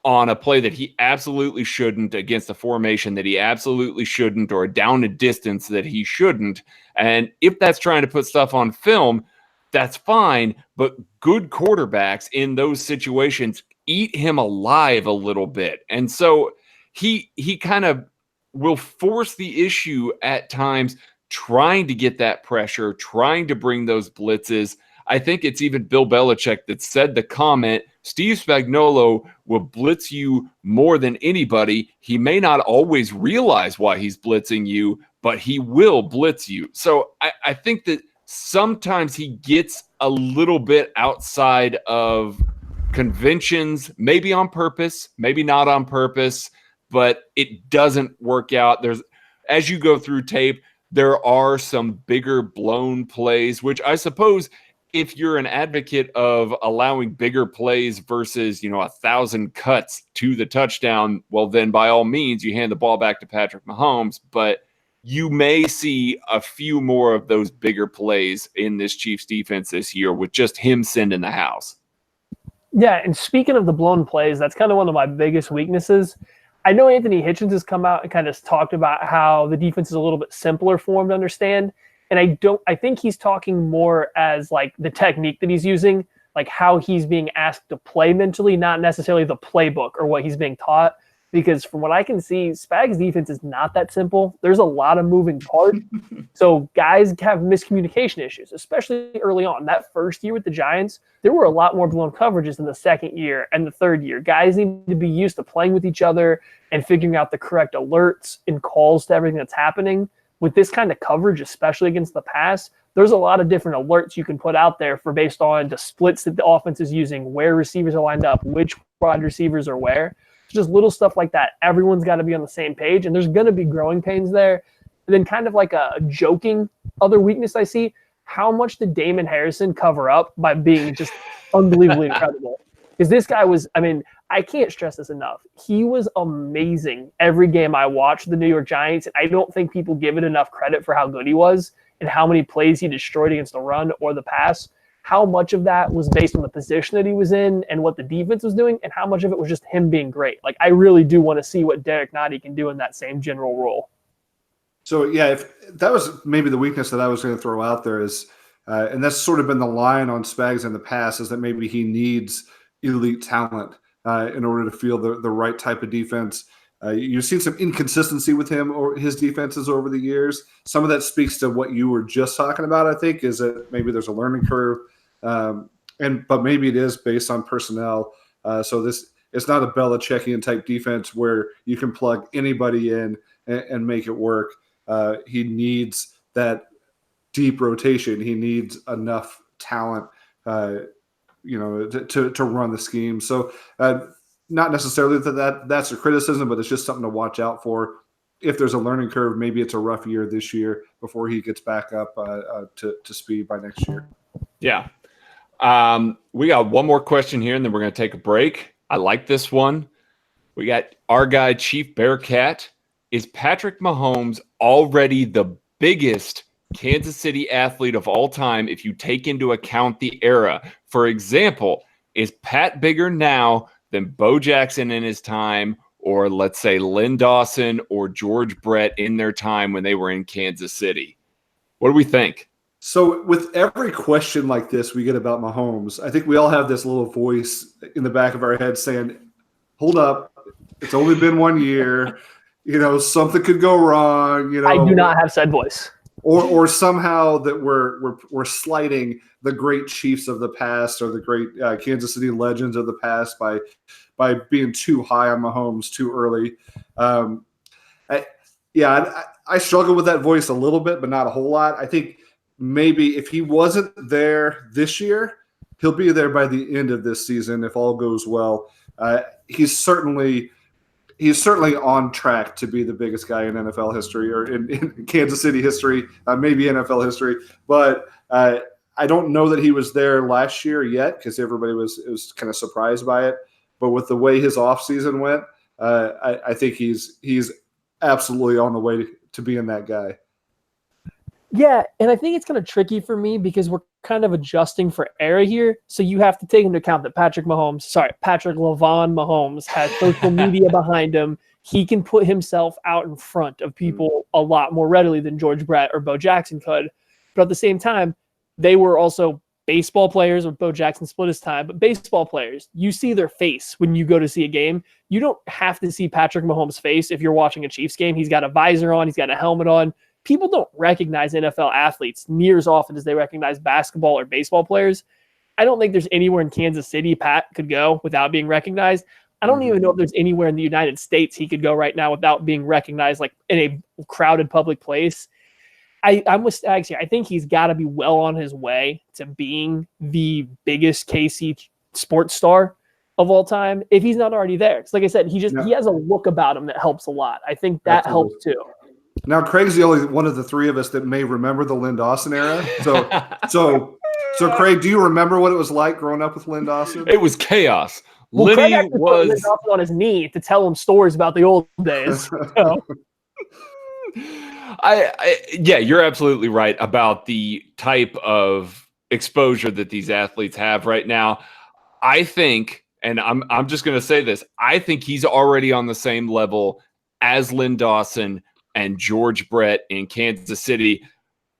[SPEAKER 2] on a play that he absolutely shouldn't, against a formation that he absolutely shouldn't, or down a distance that he shouldn't. And if that's trying to put stuff on film, that's fine. But good quarterbacks in those situations eat him alive a little bit. And so he kind of will force the issue at times, trying to get that pressure, trying to bring those blitzes. I think it's even Bill Belichick that said the comment, Steve Spagnuolo will blitz you more than anybody. He may not always realize why he's blitzing you, but he will blitz you. So I think that sometimes he gets a little bit outside of conventions, maybe on purpose, maybe not on purpose, but it doesn't work out. As you go through tape, there are some bigger blown plays, which I suppose, if you're an advocate of allowing bigger plays versus, 1,000 cuts to the touchdown, well, then by all means, you hand the ball back to Patrick Mahomes. But you may see a few more of those bigger plays in this Chiefs defense this year with just him sending the house.
[SPEAKER 1] Yeah, and speaking of the blown plays, that's kind of one of my biggest weaknesses. I know Anthony Hitchens has come out and kind of talked about how the defense is a little bit simpler for him to understand. And I think he's talking more as like the technique that he's using, like how he's being asked to play mentally, not necessarily the playbook or what he's being taught. Because from what I can see, Spags' defense is not that simple. There's a lot of moving parts. So guys have miscommunication issues, especially early on. That first year with the Giants, there were a lot more blown coverages than the second year and the third year. Guys need to be used to playing with each other and figuring out the correct alerts and calls to everything that's happening. With this kind of coverage, especially against the pass, there's a lot of different alerts you can put out there for based on the splits that the offense is using, where receivers are lined up, which wide receivers are where. Just little stuff like that. Everyone's got to be on the same page, and there's going to be growing pains there. And then kind of like a joking other weakness I see, how much did Damon Harrison cover up by being just unbelievably incredible? Because this guy was, I can't stress this enough. He was amazing every game I watched the New York Giants. And I don't think people give it enough credit for how good he was and how many plays he destroyed against the run or the pass. How much of that was based on the position that he was in and what the defense was doing, and how much of it was just him being great. Like, I really do want to see what Derek Nottie can do in that same general role.
[SPEAKER 3] So, yeah, if that was maybe the weakness that I was going to throw out there is, and that's sort of been the line on Spags in the past, is that maybe he needs elite talent. in order to field the right type of defense. You've seen some inconsistency with him or his defenses over the years. Some of that speaks to what you were just talking about, I think, is that maybe there's a learning curve, but maybe it is based on personnel. So it's not a Belichickian type defense where you can plug anybody in and make it work. He needs that deep rotation. He needs enough talent, to run the scheme. So not necessarily that's a criticism, but it's just something to watch out for. If there's a learning curve, maybe it's a rough year this year before he gets back up to speed by next year.
[SPEAKER 2] Yeah. We got one more question here, and then we're going to take a break. I like this one. We got our guy, Chief Bearcat. Is Patrick Mahomes already the biggest Kansas City athlete of all time if you take into account the era? For example, is Pat bigger now than Bo Jackson in his time, or let's say Lynn Dawson or George Brett in their time when they were in Kansas City? What do we think?
[SPEAKER 3] So with every question like this we get about Mahomes, I think we all have this little voice in the back of our head saying, hold up, it's only been 1 year. Something could go wrong.
[SPEAKER 1] I do not have said voice.
[SPEAKER 3] Or somehow that we're slighting the great Chiefs of the past or the great Kansas City legends of the past by being too high on Mahomes too early. I struggle with that voice a little bit, but not a whole lot. I think maybe if he wasn't there this year, he'll be there by the end of this season if all goes well. He's certainly on track to be the biggest guy in NFL history or in Kansas City history, maybe NFL history. But I don't know that he was there last year yet because everybody was kind of surprised by it. But with the way his offseason went, I think he's absolutely on the way to being that guy.
[SPEAKER 1] Yeah, and I think it's kind of tricky for me because we're kind of adjusting for era here. So you have to take into account that Patrick LaVon Mahomes has social media behind him. He can put himself out in front of people a lot more readily than George Brett or Bo Jackson could. But at the same time, they were also baseball players, or Bo Jackson split his time, but baseball players, you see their face when you go to see a game. You don't have to see Patrick Mahomes' face if you're watching a Chiefs game. He's got a visor on. He's got a helmet on. People don't recognize NFL athletes near as often as they recognize basketball or baseball players. I don't think there's anywhere in Kansas City Pat could go without being recognized. I don't even know if there's anywhere in the United States he could go right now without being recognized, like in a crowded public place. I'm with Stags here. I think he's got to be well on his way to being the biggest KC sports star of all time if he's not already there. Because like I said, he has a look about him that helps a lot. I think that helps too.
[SPEAKER 3] Now, Craig's the only one of the three of us that may remember the Lynn Dawson era. So Craig, do you remember what it was like growing up with Lynn Dawson?
[SPEAKER 2] It was chaos.
[SPEAKER 1] Well, Craig actually put Lynn Dawson on his knee to tell him stories about the old days. So.
[SPEAKER 2] Yeah, you're absolutely right about the type of exposure that these athletes have right now. I think, and I'm just going to say this, I think he's already on the same level as Lynn Dawson and George Brett in Kansas City,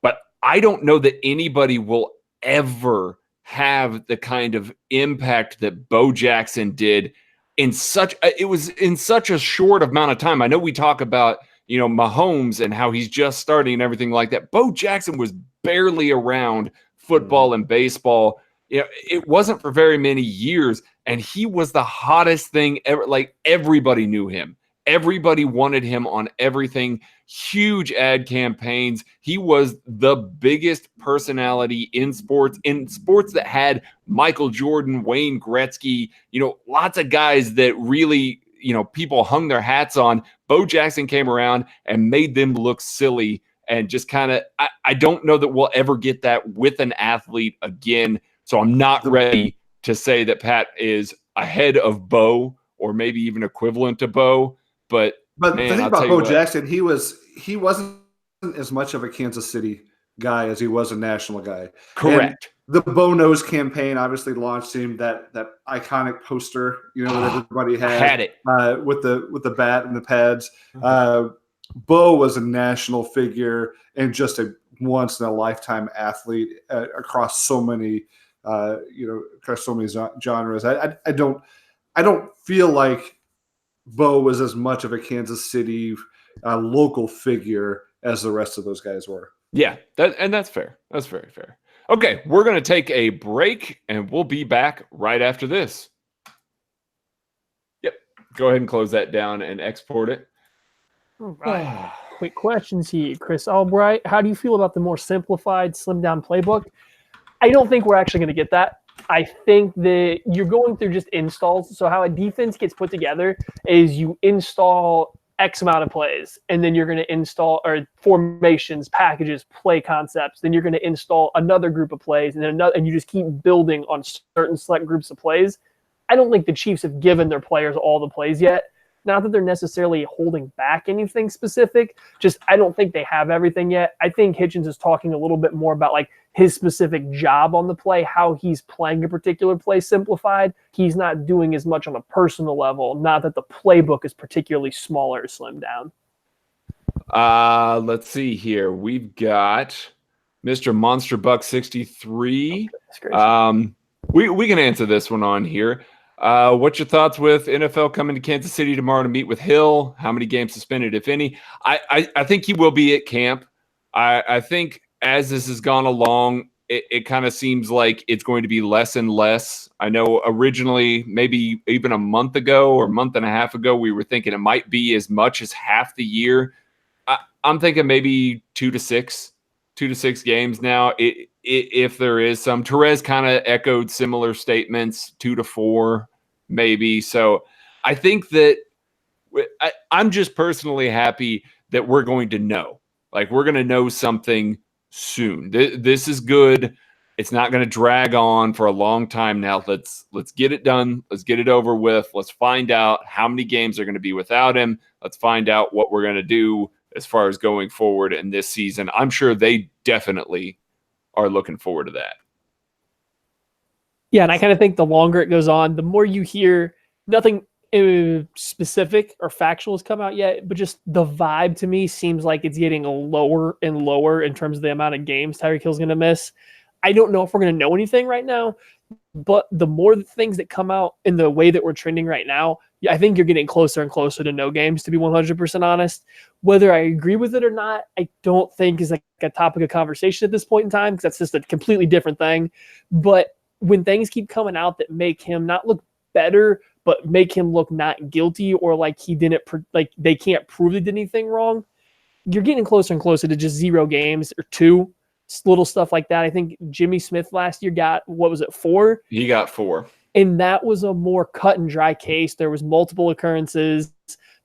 [SPEAKER 2] but I don't know that anybody will ever have the kind of impact that Bo Jackson did in such a short amount of time. I know we talk about, Mahomes and how he's just starting and everything like that. Bo Jackson was barely around football and baseball. It wasn't for very many years, and he was the hottest thing ever. Like, everybody knew him. Everybody wanted him on everything. Huge ad campaigns. He was the biggest personality in sports that had Michael Jordan, Wayne Gretzky, lots of guys that really, people hung their hats on. Bo Jackson came around and made them look silly, and just kind of, I don't know that we'll ever get that with an athlete again. So I'm not ready to say that Pat is ahead of Bo or maybe even equivalent to Bo. But man,
[SPEAKER 3] the thing about Bo Jackson, he wasn't as much of a Kansas City guy as he was a national guy.
[SPEAKER 2] Correct.
[SPEAKER 3] And the Bo Knows campaign obviously launched him, that iconic poster, that everybody had
[SPEAKER 2] it
[SPEAKER 3] with the bat and the pads. Bo was a national figure and just a once in a lifetime athlete across so many genres. I don't feel like Bo was as much of a Kansas City local figure as the rest of those guys were.
[SPEAKER 2] Yeah, that's fair. That's very fair. Okay, we're going to take a break, and we'll be back right after this. Yep, go ahead and close that down and export it.
[SPEAKER 1] All right. Quick questions here. Chris Albright, how do you feel about the more simplified, slimmed-down playbook? I don't think we're actually going to get that. I think that you're going through just installs. So how a defense gets put together is you install X amount of plays, and then you're going to install formations, packages, play concepts. Then you're going to install another group of plays, and then another, and you just keep building on certain select groups of plays. I don't think the Chiefs have given their players all the plays yet. Not that they're necessarily holding back anything specific, just I don't think they have everything yet. I think Hitchens is talking a little bit more about like his specific job on the play, how he's playing a particular play simplified. He's not doing as much on a personal level, not that the playbook is particularly smaller or slimmed down.
[SPEAKER 2] Let's see here. We've got Mr. Monster Buck 63. We can answer this one on here. What's your thoughts with NFL coming to Kansas City tomorrow to meet with Hill? How many games suspended, if any? I think he will be at camp. I think as this has gone along, it kind of seems like it's going to be less and less. I know originally, maybe even a month ago or a month and a half ago, we were thinking it might be as much as half the year. I'm thinking maybe 2 to 6 games now. If there is some, Terez kind of echoed similar statements, 2 to 4, maybe. So I think that I'm just personally happy that we're going to know. Like, we're going to know something soon. This is good. It's not going to drag on for a long time now. Let's get it done. Let's get it over with. Let's find out how many games are going to be without him. Let's find out what we're going to do as far as going forward in this season. I'm sure they definitely are looking forward to that.
[SPEAKER 1] Yeah, and I kind of think the longer it goes on, the more you hear nothing specific or factual has come out yet, but just the vibe to me seems like it's getting lower and lower in terms of the amount of games Tyreek Hill's going to miss. I don't know if we're going to know anything right now, but the more things that come out in the way that we're trending right now, I think you're getting closer and closer to no games, to be 100% honest. Whether I agree with it or not, I don't think is like a topic of conversation at this point in time, because that's just a completely different thing. But when things keep coming out that make him not look better, but make him look not guilty, or like he didn't, like they can't prove he did anything wrong, you're getting closer and closer to just 0 games or 2. Little stuff like that. I think Jimmy Smith last year got, 4?
[SPEAKER 2] He got 4.
[SPEAKER 1] And that was a more cut and dry case. There was multiple occurrences.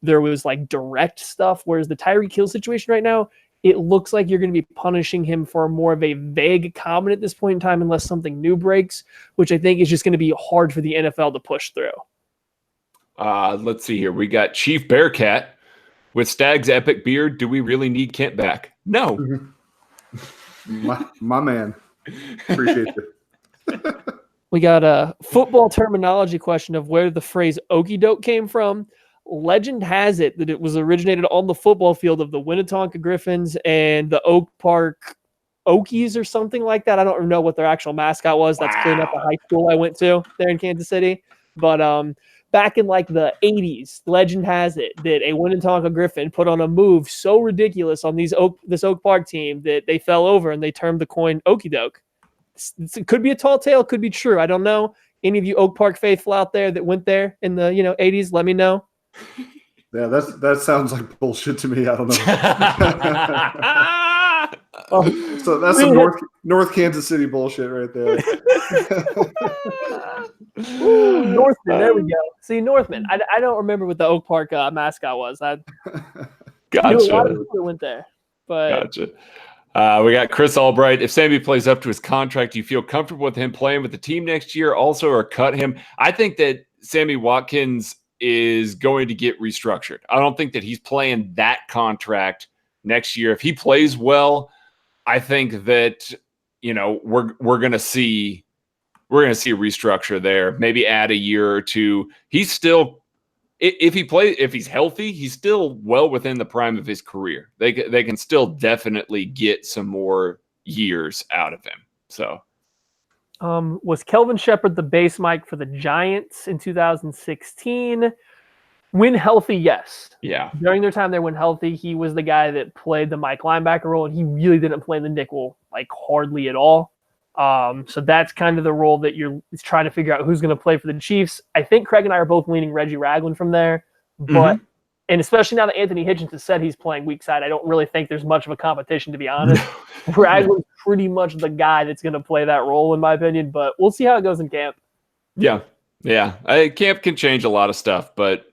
[SPEAKER 1] There was like direct stuff. Whereas the Tyreek Hill situation right now, it looks like you're going to be punishing him for more of a vague comment at this point in time, unless something new breaks, which I think is just going to be hard for the NFL to push through.
[SPEAKER 2] Let's see here. We got Chief Bearcat with Stag's epic beard. Do we really need Kent back? No.
[SPEAKER 3] My man. Appreciate it.
[SPEAKER 1] We got a football terminology question of where the phrase okie doke came from. Legend has it that it was originated on the football field of the Winnetonka Griffins and the Oak Park Okies or something like that. I don't know what their actual mascot was. That's clean up the high school I went to there in Kansas City. But back in like the 80s, legend has it that a Winnetonka Griffin put on a move so ridiculous on this Oak Park team that they fell over and they termed the coin okie doke. It could be a tall tale, could be true. I don't know. Any of you Oak Park faithful out there that went there in the 80s, let me know.
[SPEAKER 3] Yeah, that sounds like bullshit to me. I don't know. So that's some North Kansas City bullshit right there.
[SPEAKER 1] Ooh, Northman, there we go. See, Northman. I don't remember what the Oak Park mascot was. I
[SPEAKER 2] gotcha.
[SPEAKER 1] knew a lot of people that went there. But
[SPEAKER 2] gotcha. We got Chris Albright. If Sammy plays up to his contract, do you feel comfortable with him playing with the team next year also, or cut him? I think that Sammy Watkins is going to get restructured. I don't think that he's playing that contract next year. If he plays well, I think that, we're going to see a restructure there, maybe add a year or two. He's still, if he's healthy, he's still well within the prime of his career. They can still definitely get some more years out of him. So
[SPEAKER 1] Was Kelvin Shepherd the base Mike for the Giants in 2016? When healthy, yes.
[SPEAKER 2] Yeah.
[SPEAKER 1] During their time there, when healthy, he was the guy that played the Mike linebacker role, and he really didn't play the nickel like hardly at all. So that's kind of the role that you're trying to figure out who's going to play for the Chiefs. I think Craig and I are both leaning Reggie Ragland from there, but and especially now that Anthony Hitchens has said he's playing weak side, I don't really think there's much of a competition, to be honest. Ragland's pretty much the guy that's going to play that role, in my opinion, but we'll see how it goes in camp.
[SPEAKER 2] Yeah. Camp can change a lot of stuff, but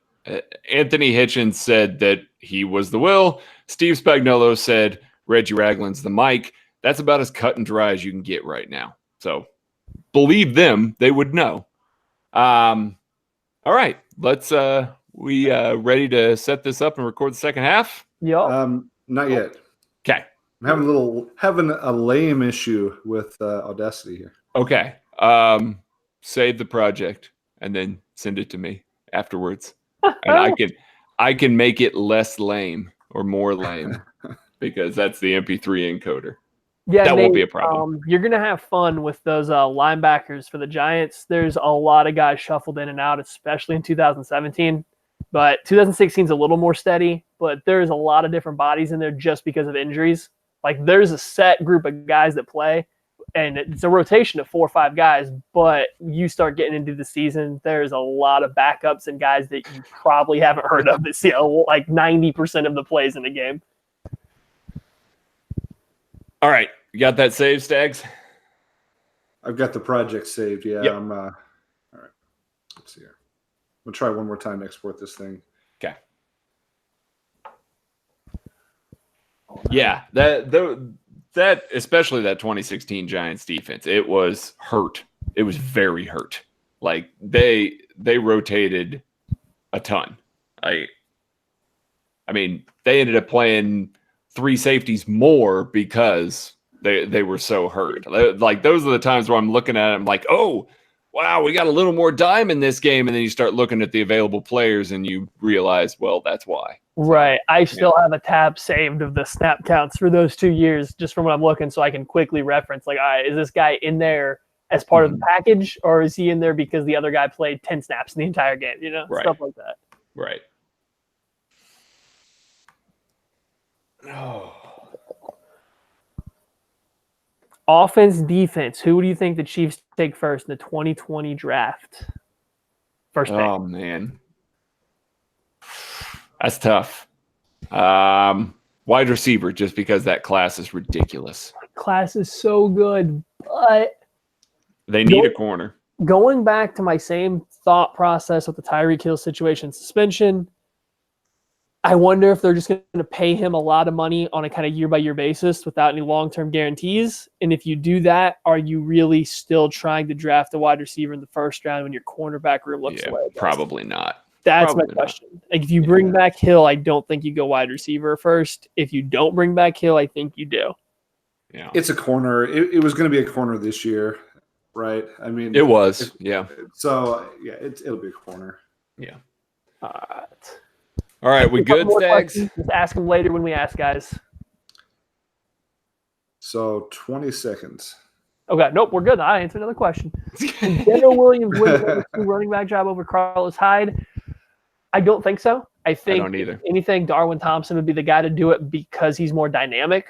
[SPEAKER 2] Anthony Hitchens said that he was the will. Steve Spagnuolo said Reggie Ragland's the Mike. That's about as cut and dry as you can get right now. So believe them, they would know. All right, let's we ready to set this up and record the second half?
[SPEAKER 1] Yeah.
[SPEAKER 3] Not yet.
[SPEAKER 2] Okay.
[SPEAKER 3] I'm having a lame issue with Audacity here.
[SPEAKER 2] Okay. Save the project and then send it to me afterwards. And I can make it less lame or more lame because that's the MP3 encoder.
[SPEAKER 1] Yeah,
[SPEAKER 2] that won't be a problem.
[SPEAKER 1] You're going to have fun with those linebackers for the Giants. There's a lot of guys shuffled in and out, especially in 2017. But 2016 is a little more steady, but there's a lot of different bodies in there just because of injuries. Like, there's a set group of guys that play, and it's a rotation of 4 or 5 guys, but you start getting into the season, there's a lot of backups and guys that you probably haven't heard of that see like 90% of the plays in the game.
[SPEAKER 2] All right. You got that saved, Stags?
[SPEAKER 3] I've got the project saved. Yeah.
[SPEAKER 2] Yep.
[SPEAKER 3] All right. Let's see here. We'll try one more time to export this thing.
[SPEAKER 2] Okay. Yeah. That especially that 2016 Giants defense, it was hurt. It was very hurt. Like they rotated a ton. I mean, they ended up playing 3 safeties more because they were so hurt. Like, those are the times where I'm looking at it, I'm like, oh, wow, we got a little more dime in this game. And then you start looking at the available players and you realize, well, that's why.
[SPEAKER 1] Right. I still have a tab saved of the snap counts for those 2 years just from what I'm looking, so I can quickly reference, like, all right, is this guy in there as part of the package, or is he in there because the other guy played 10 snaps in the entire game? You know,
[SPEAKER 2] right.
[SPEAKER 1] Stuff like that.
[SPEAKER 2] Right. Oh.
[SPEAKER 1] Offense, defense. Who do you think the Chiefs take first in the 2020 draft? First pick.
[SPEAKER 2] Oh, man. That's tough. Wide receiver, just because that class is ridiculous.
[SPEAKER 1] Class is so good, but
[SPEAKER 2] they need a corner.
[SPEAKER 1] Going back to my same thought process with the Tyreek Hill situation suspension, I wonder if they're just going to pay him a lot of money on a kind of year-by-year basis without any long-term guarantees. And if you do that, are you really still trying to draft a wide receiver in the first round when your cornerback room looks the way it does?
[SPEAKER 2] Probably not.
[SPEAKER 1] That's my question. Like, if you bring back Hill, I don't think you go wide receiver first. If you don't bring back Hill, I think you do.
[SPEAKER 2] Yeah,
[SPEAKER 3] it's a corner. It was going to be a corner this year, right? I mean,
[SPEAKER 2] it was. Yeah.
[SPEAKER 3] So yeah, it'll be a corner.
[SPEAKER 2] Yeah.
[SPEAKER 1] All
[SPEAKER 2] right, we good, Stags?
[SPEAKER 1] Just ask them later when we ask, guys.
[SPEAKER 3] So 20 seconds.
[SPEAKER 1] Okay, nope, we're good. I answered another question. Daryl Williams wins the running back job over Carlos Hyde. I don't think so. I
[SPEAKER 2] don't either.
[SPEAKER 1] If anything, Darwin Thompson would be the guy to do it because he's more dynamic.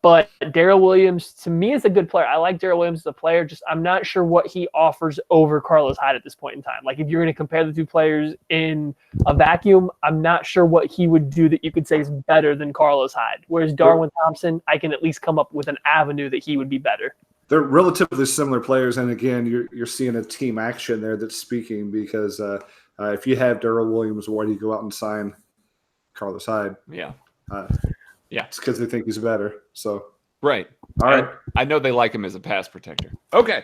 [SPEAKER 1] But Daryl Williams, to me, is a good player. I like Daryl Williams as a player. Just I'm not sure what he offers over Carlos Hyde at this point in time. Like, if you're going to compare the two players in a vacuum, I'm not sure what he would do that you could say is better than Carlos Hyde. Whereas Darwin Thompson, I can at least come up with an avenue that he would be better.
[SPEAKER 3] They're relatively similar players, and again, you're seeing a team action there that's speaking because if you have Daryl Williams, why do you go out and sign Carlos Hyde?
[SPEAKER 2] Yeah.
[SPEAKER 3] Yeah, it's because they think he's better. So
[SPEAKER 2] right.
[SPEAKER 3] All right.
[SPEAKER 2] I know they like him as a pass protector. Okay.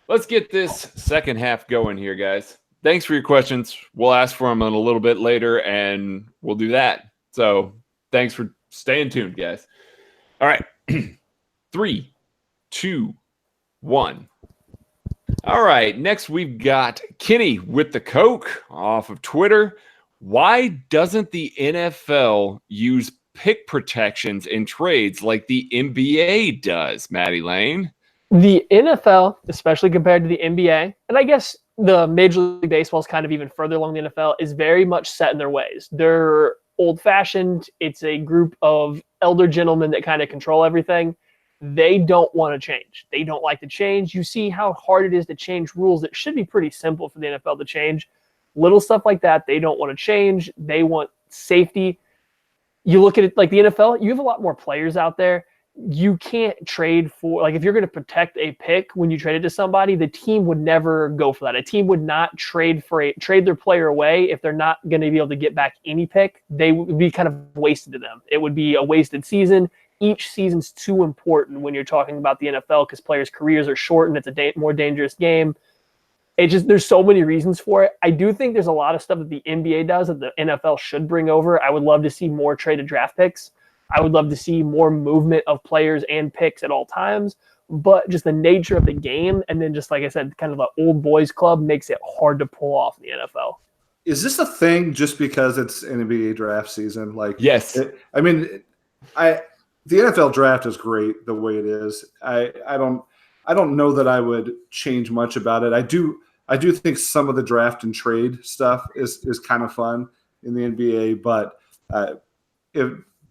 [SPEAKER 2] Let's get this second half going here, guys. Thanks for your questions. We'll ask for them a little bit later, and we'll do that. So thanks for staying tuned, guys. All right. 3, 2, 1. All right. Next, we've got Kenny with the Coke off of Twitter. Why doesn't the NFL use pick protections in trades like the NBA does, Maddie Lane?
[SPEAKER 1] The NFL, especially compared to the NBA, and I guess the Major League Baseball is kind of even further along the NFL, is very much set in their ways. They're old-fashioned. It's a group of elder gentlemen that kind of control everything. They don't want to change. They don't like to change. You see how hard it is to change rules that should be pretty simple for the NFL to change. Little stuff like that, they don't want to change. They want safety. You look at it like the NFL, you have a lot more players out there. You can't trade for, like, if you're going to protect a pick when you trade it to somebody, the team would never go for that. A team would not trade their player away if they're not going to be able to get back any pick. They would be kind of wasted to them. It would be a wasted season. Each season's too important when you're talking about the NFL because players' careers are shortened. It's a more dangerous game. There's so many reasons for it. I do think there's a lot of stuff that the NBA does that the NFL should bring over. I would love to see more traded draft picks. I would love to see more movement of players and picks at all times. But just the nature of the game, and then just like I said, kind of the old boys club makes it hard to pull off in the NFL.
[SPEAKER 3] Is this a thing just because it's NBA draft season? Like,
[SPEAKER 2] yes.
[SPEAKER 3] The NFL draft is great the way it is. I don't know that I would change much about it. I do think some of the draft and trade stuff is kind of fun in the NBA, but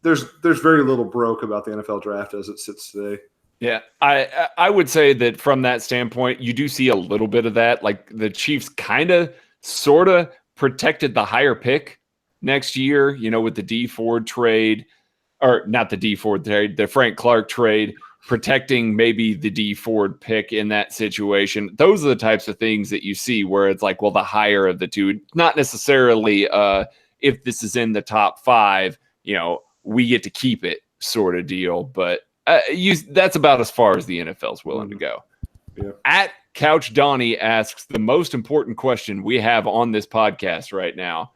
[SPEAKER 3] there's very little broke about the NFL draft as it sits today.
[SPEAKER 2] Yeah, I would say that from that standpoint, you do see a little bit of that. Like the Chiefs kind of sort of protected the higher pick next year, with the D Ford trade, or not the D Ford trade, the Frank Clark trade, protecting maybe the D Ford pick in that situation. Those are the types of things that you see where it's like, well, the higher of the two, not necessarily if this is in the top 5, we get to keep it sort of deal. But that's about as far as the NFL's willing to go.
[SPEAKER 3] Yeah.
[SPEAKER 2] At Couch Donnie asks the most important question we have on this podcast right now: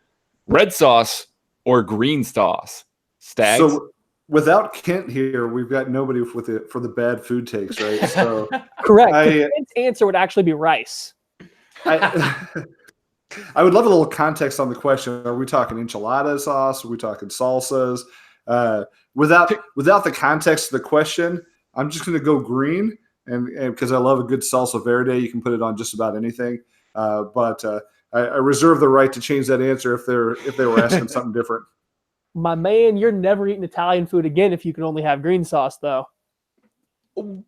[SPEAKER 2] red sauce or green sauce? Stags?
[SPEAKER 3] So without Kent here, we've got nobody for the bad food takes, right? So
[SPEAKER 1] correct. Kent's answer would actually be rice.
[SPEAKER 3] I would love a little context on the question. Are we talking enchilada sauce? Are we talking salsas? Without the context of the question, I'm just going to go green, and because I love a good salsa verde, you can put it on just about anything. But I reserve the right to change that answer if they were asking something different.
[SPEAKER 1] My man, you're never eating Italian food again if you can only have green sauce, though.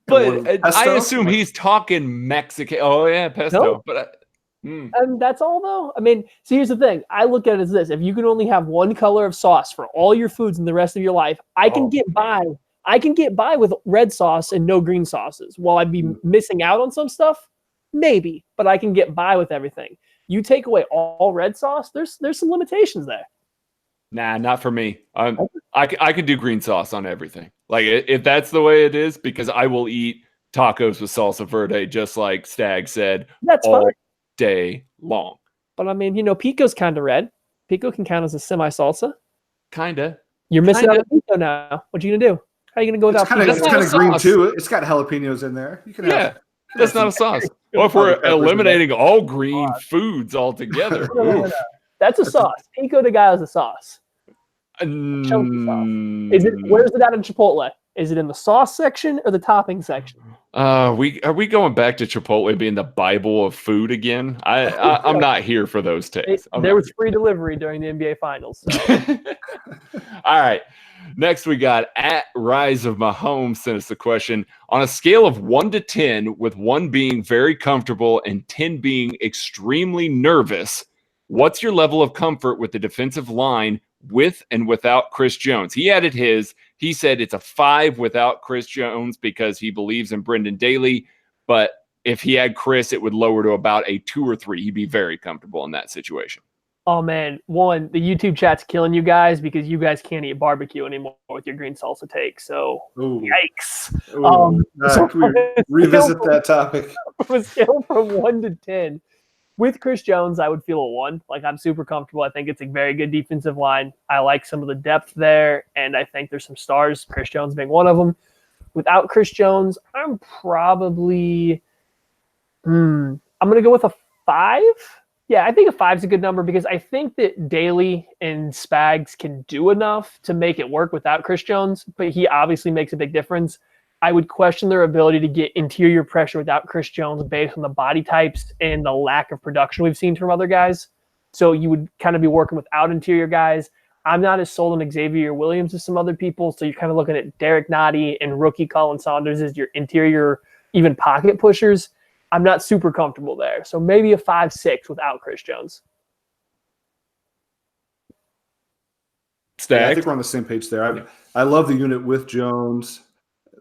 [SPEAKER 2] But I assume he's talking Mexican. Oh yeah, pesto.
[SPEAKER 1] Nope.
[SPEAKER 2] But
[SPEAKER 1] and that's all, though. I mean, see, here's the thing. I look at it as this: if you can only have one color of sauce for all your foods in the rest of your life, I can get by with red sauce and no green sauces. While I'd be missing out on some stuff, maybe, but I can get by with everything. You take away all red sauce, there's some limitations there.
[SPEAKER 2] Nah, not for me. I could do green sauce on everything. Like if that's the way it is, because I will eat tacos with salsa verde, just like Stag said.
[SPEAKER 1] That's
[SPEAKER 2] all
[SPEAKER 1] fine.
[SPEAKER 2] Day long.
[SPEAKER 1] But I mean, pico's kind of red. Pico can count as a semi-salsa.
[SPEAKER 2] Kinda.
[SPEAKER 1] You're missing out on pico now. What you gonna do? How are you gonna go without pico?
[SPEAKER 3] It's kind of green too. It's got jalapenos in there. You can have
[SPEAKER 2] that's not a sauce. Well, if we're eliminating all green foods altogether.
[SPEAKER 1] No. That's a sauce. Pico de gallo is a sauce. Chunky sauce. Where's it at in Chipotle? Is it in the sauce section or the topping section?
[SPEAKER 2] Are we going back to Chipotle being the Bible of food again? I'm not here for those takes.
[SPEAKER 1] There was free delivery during the NBA Finals. So.
[SPEAKER 2] All right. Next, we got at Rise of Mahomes sent us the question: on a scale of 1 to 10, with 1 being very comfortable and 10 being extremely nervous, what's your level of comfort with the defensive line with and without Chris Jones? He added his. He said it's a 5 without Chris Jones because he believes in Brendan Daly. But if he had Chris, it would lower to about a 2 or 3. He'd be very comfortable in that situation.
[SPEAKER 1] Oh, man. One, the YouTube chat's killing you guys because you guys can't eat barbecue anymore with your green salsa take. So, yikes.
[SPEAKER 3] Can we revisit that topic?
[SPEAKER 1] On a scale from 1 to 10, with Chris Jones, I would feel a 1. Like, I'm super comfortable. I think it's a very good defensive line. I like some of the depth there, and I think there's some stars, Chris Jones being one of them. Without Chris Jones, I'm probably I'm going to go with a 5. Yeah, I think a 5 is a good number because I think that Daly and Spags can do enough to make it work without Chris Jones, but he obviously makes a big difference. I would question their ability to get interior pressure without Chris Jones based on the body types and the lack of production we've seen from other guys. So you would kind of be working without interior guys. I'm not as sold on Xavier Williams as some other people. So you're kind of looking at Derek Nottie and rookie Colin Saunders as your interior, even pocket pushers. I'm not super comfortable there. So maybe a 5-6 without Chris Jones.
[SPEAKER 3] Yeah, I think we're on the same page there. I love the unit with Jones.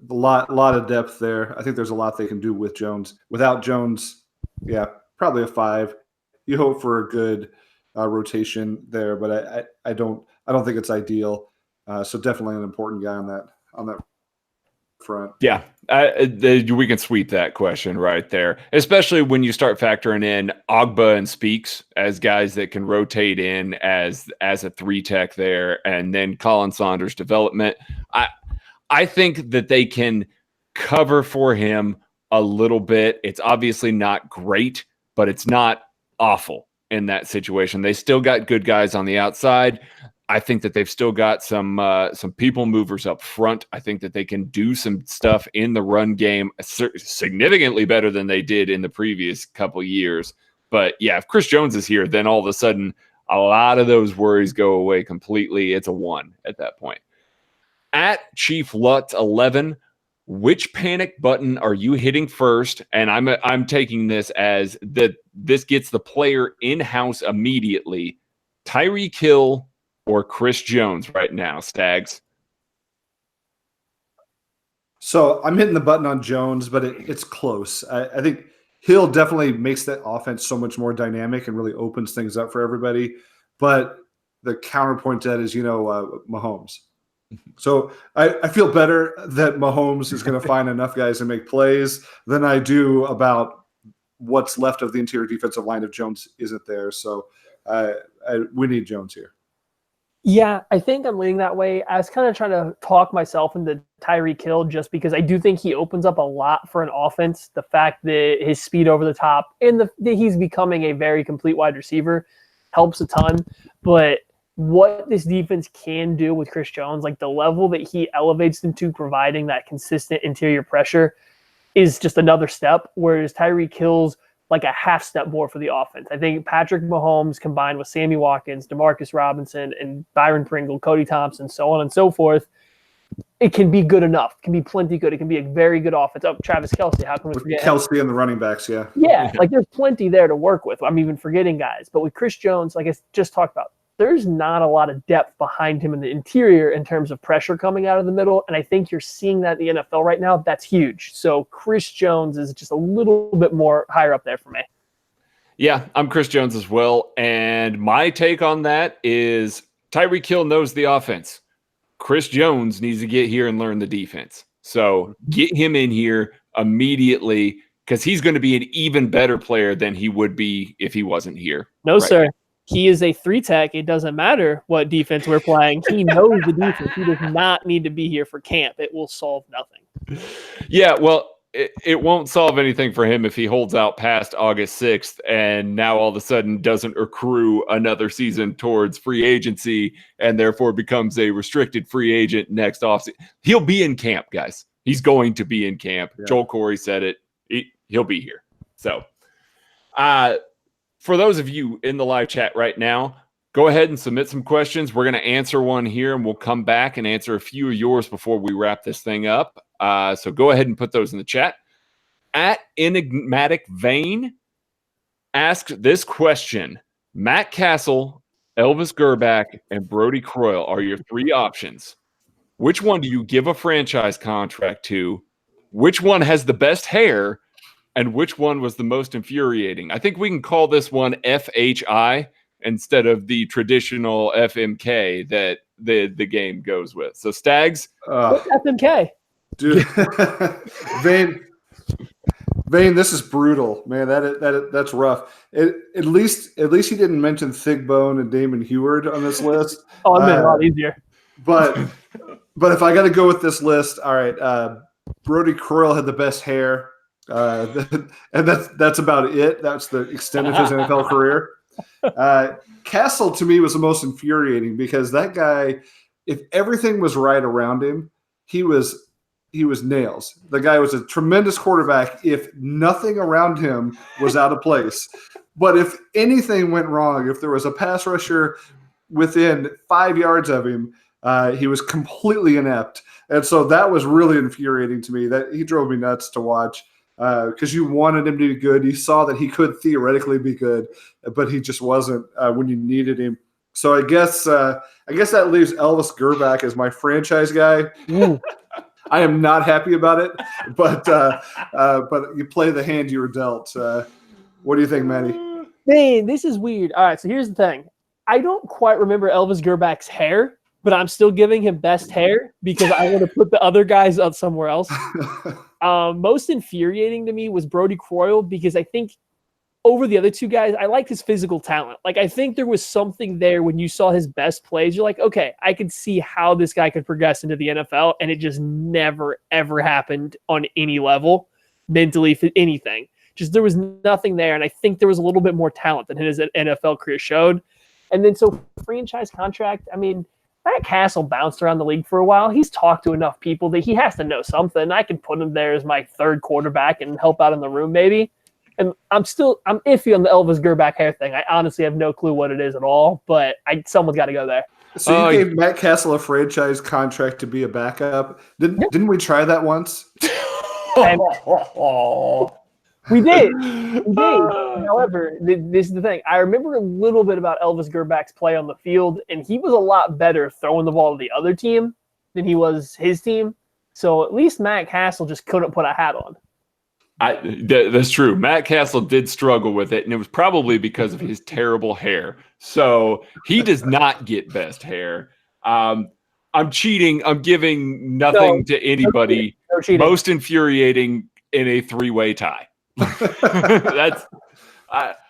[SPEAKER 3] A lot of depth there. I think there's a lot they can do with Jones. Without Jones, yeah, probably a 5. You hope for a good rotation there, but I don't think it's ideal. So definitely an important guy on that front.
[SPEAKER 2] Yeah, we can sweep that question right there, especially when you start factoring in Ogba and Speaks as guys that can rotate in as a 3-tech there, and then Colin Saunders' development. I think that they can cover for him a little bit. It's obviously not great, but it's not awful in that situation. They still got good guys on the outside. I think that they've still got some people movers up front. I think that they can do some stuff in the run game significantly better than they did in the previous couple years. But yeah, if Chris Jones is here, then all of a sudden a lot of those worries go away completely. It's a 1 at that point. At Chief Lutz 11, which panic button are you hitting first? And I'm taking this as that this gets the player in-house immediately. Tyreek Hill or Chris Jones right now, Stags?
[SPEAKER 3] So I'm hitting the button on Jones, but it's close. I think Hill definitely makes that offense so much more dynamic and really opens things up for everybody. But the counterpoint to that is, Mahomes. So I feel better that Mahomes is going to find enough guys to make plays than I do about what's left of the interior defensive line if Jones isn't there. So we need Jones here.
[SPEAKER 1] Yeah, I think I'm leaning that way. I was kind of trying to talk myself into Tyreek Hill just because I do think he opens up a lot for an offense. The fact that his speed over the top and that he's becoming a very complete wide receiver helps a ton. But what this defense can do with Chris Jones, like the level that he elevates them to providing that consistent interior pressure is just another step, whereas Tyreek Hill's like a half step more for the offense. I think Patrick Mahomes combined with Sammy Watkins, Demarcus Robinson, and Byron Pringle, Cody Thompson, so on and so forth, it can be good enough. It can be plenty good. It can be a very good offense. Oh, Travis Kelce, how can we forget
[SPEAKER 3] Kelce and the running backs, yeah.
[SPEAKER 1] Yeah, like there's plenty there to work with. I'm even forgetting guys. But with Chris Jones, like I just talked about, there's not a lot of depth behind him in the interior in terms of pressure coming out of the middle. And I think you're seeing that in the NFL right now. That's huge. So Chris Jones is just a little bit more higher up there for me.
[SPEAKER 2] Yeah, I'm Chris Jones as well. And my take on that is Tyreek Hill knows the offense. Chris Jones needs to get here and learn the defense. So get him in here immediately because he's going to be an even better player than he would be if he wasn't here.
[SPEAKER 1] No, sir. He is a 3-tech. It doesn't matter what defense we're playing. He knows the defense. He does not need to be here for camp. It will solve nothing.
[SPEAKER 2] Yeah, well, it won't solve anything for him if he holds out past August 6th and now all of a sudden doesn't accrue another season towards free agency and therefore becomes a restricted free agent next offseason. He'll be in camp, guys. He's going to be in camp. Yeah. Joel Corey said it. He'll be here. So, for those of you in the live chat right now, go ahead and submit some questions. We're going to answer one here, and we'll come back and answer a few of yours before we wrap this thing up. So go ahead and put those in the chat. At Enigmatic Vein asked this question. Matt Castle, Elvis Gerbach, and Brody Croyle are your 3 options. Which one do you give a franchise contract to? Which one has the best hair? And which one was the most infuriating? I think we can call this one FHI instead of the traditional FMK that the game goes with. So Stags.
[SPEAKER 1] What's FMK?
[SPEAKER 3] Dude, Vane, this is brutal, man. That's rough. At least he didn't mention Thigbone and Damon Heward on this list.
[SPEAKER 1] Oh, it made it a lot easier.
[SPEAKER 3] But if I got to go with this list, all right. Brody Croyle had the best hair. And that's about it. That's the extent of his NFL career. Castle to me was the most infuriating because that guy, if everything was right around him, he was he was nails. The guy was a tremendous quarterback if nothing around him was out of place. But if anything went wrong, if there was a pass rusher within 5 yards of him, he was completely inept. And so that was really infuriating to me. That he drove me nuts to watch because you wanted him to be good. You saw that he could theoretically be good, but he just wasn't when you needed him. So I guess that leaves Elvis Grbac as my franchise guy. I am not happy about it, but you play the hand you were dealt. What do you think, Maddie?
[SPEAKER 1] Man, this is weird. All right, so here's the thing. I don't quite remember Elvis Gerbac's hair, but I'm still giving him best hair because I want to put the other guys up somewhere else. Most infuriating to me was Brodie Croyle because I think over the other two guys, I like his physical talent. Like, I think there was something there when you saw his best plays. You're like, okay, I can see how this guy could progress into the NFL, and it just never, ever happened on any level, mentally, anything. Just there was nothing there, and I think there was a little bit more talent than his NFL career showed. And then so franchise contract, I mean, Matt Castle bounced around the league for a while. He's talked to enough people that he has to know something. I can put him there as my third quarterback and help out in the room maybe. And I'm iffy on the Elvis Grbac hair thing. I honestly have no clue what it is at all, but someone's got to go there.
[SPEAKER 3] So you gave Matt Castle a franchise contract to be a backup. Didn't we try that once?
[SPEAKER 1] We did. However, this is the thing. I remember a little bit about Elvis Gerbac's play on the field, and he was a lot better throwing the ball to the other team than he was his team. So at least Matt Castle just couldn't put a hat on.
[SPEAKER 2] That's true. Matt Castle did struggle with it, and it was probably because of his terrible hair. So he does not get best hair. I'm cheating. I'm giving nothing to anybody.
[SPEAKER 1] No
[SPEAKER 2] Most infuriating in a three-way tie.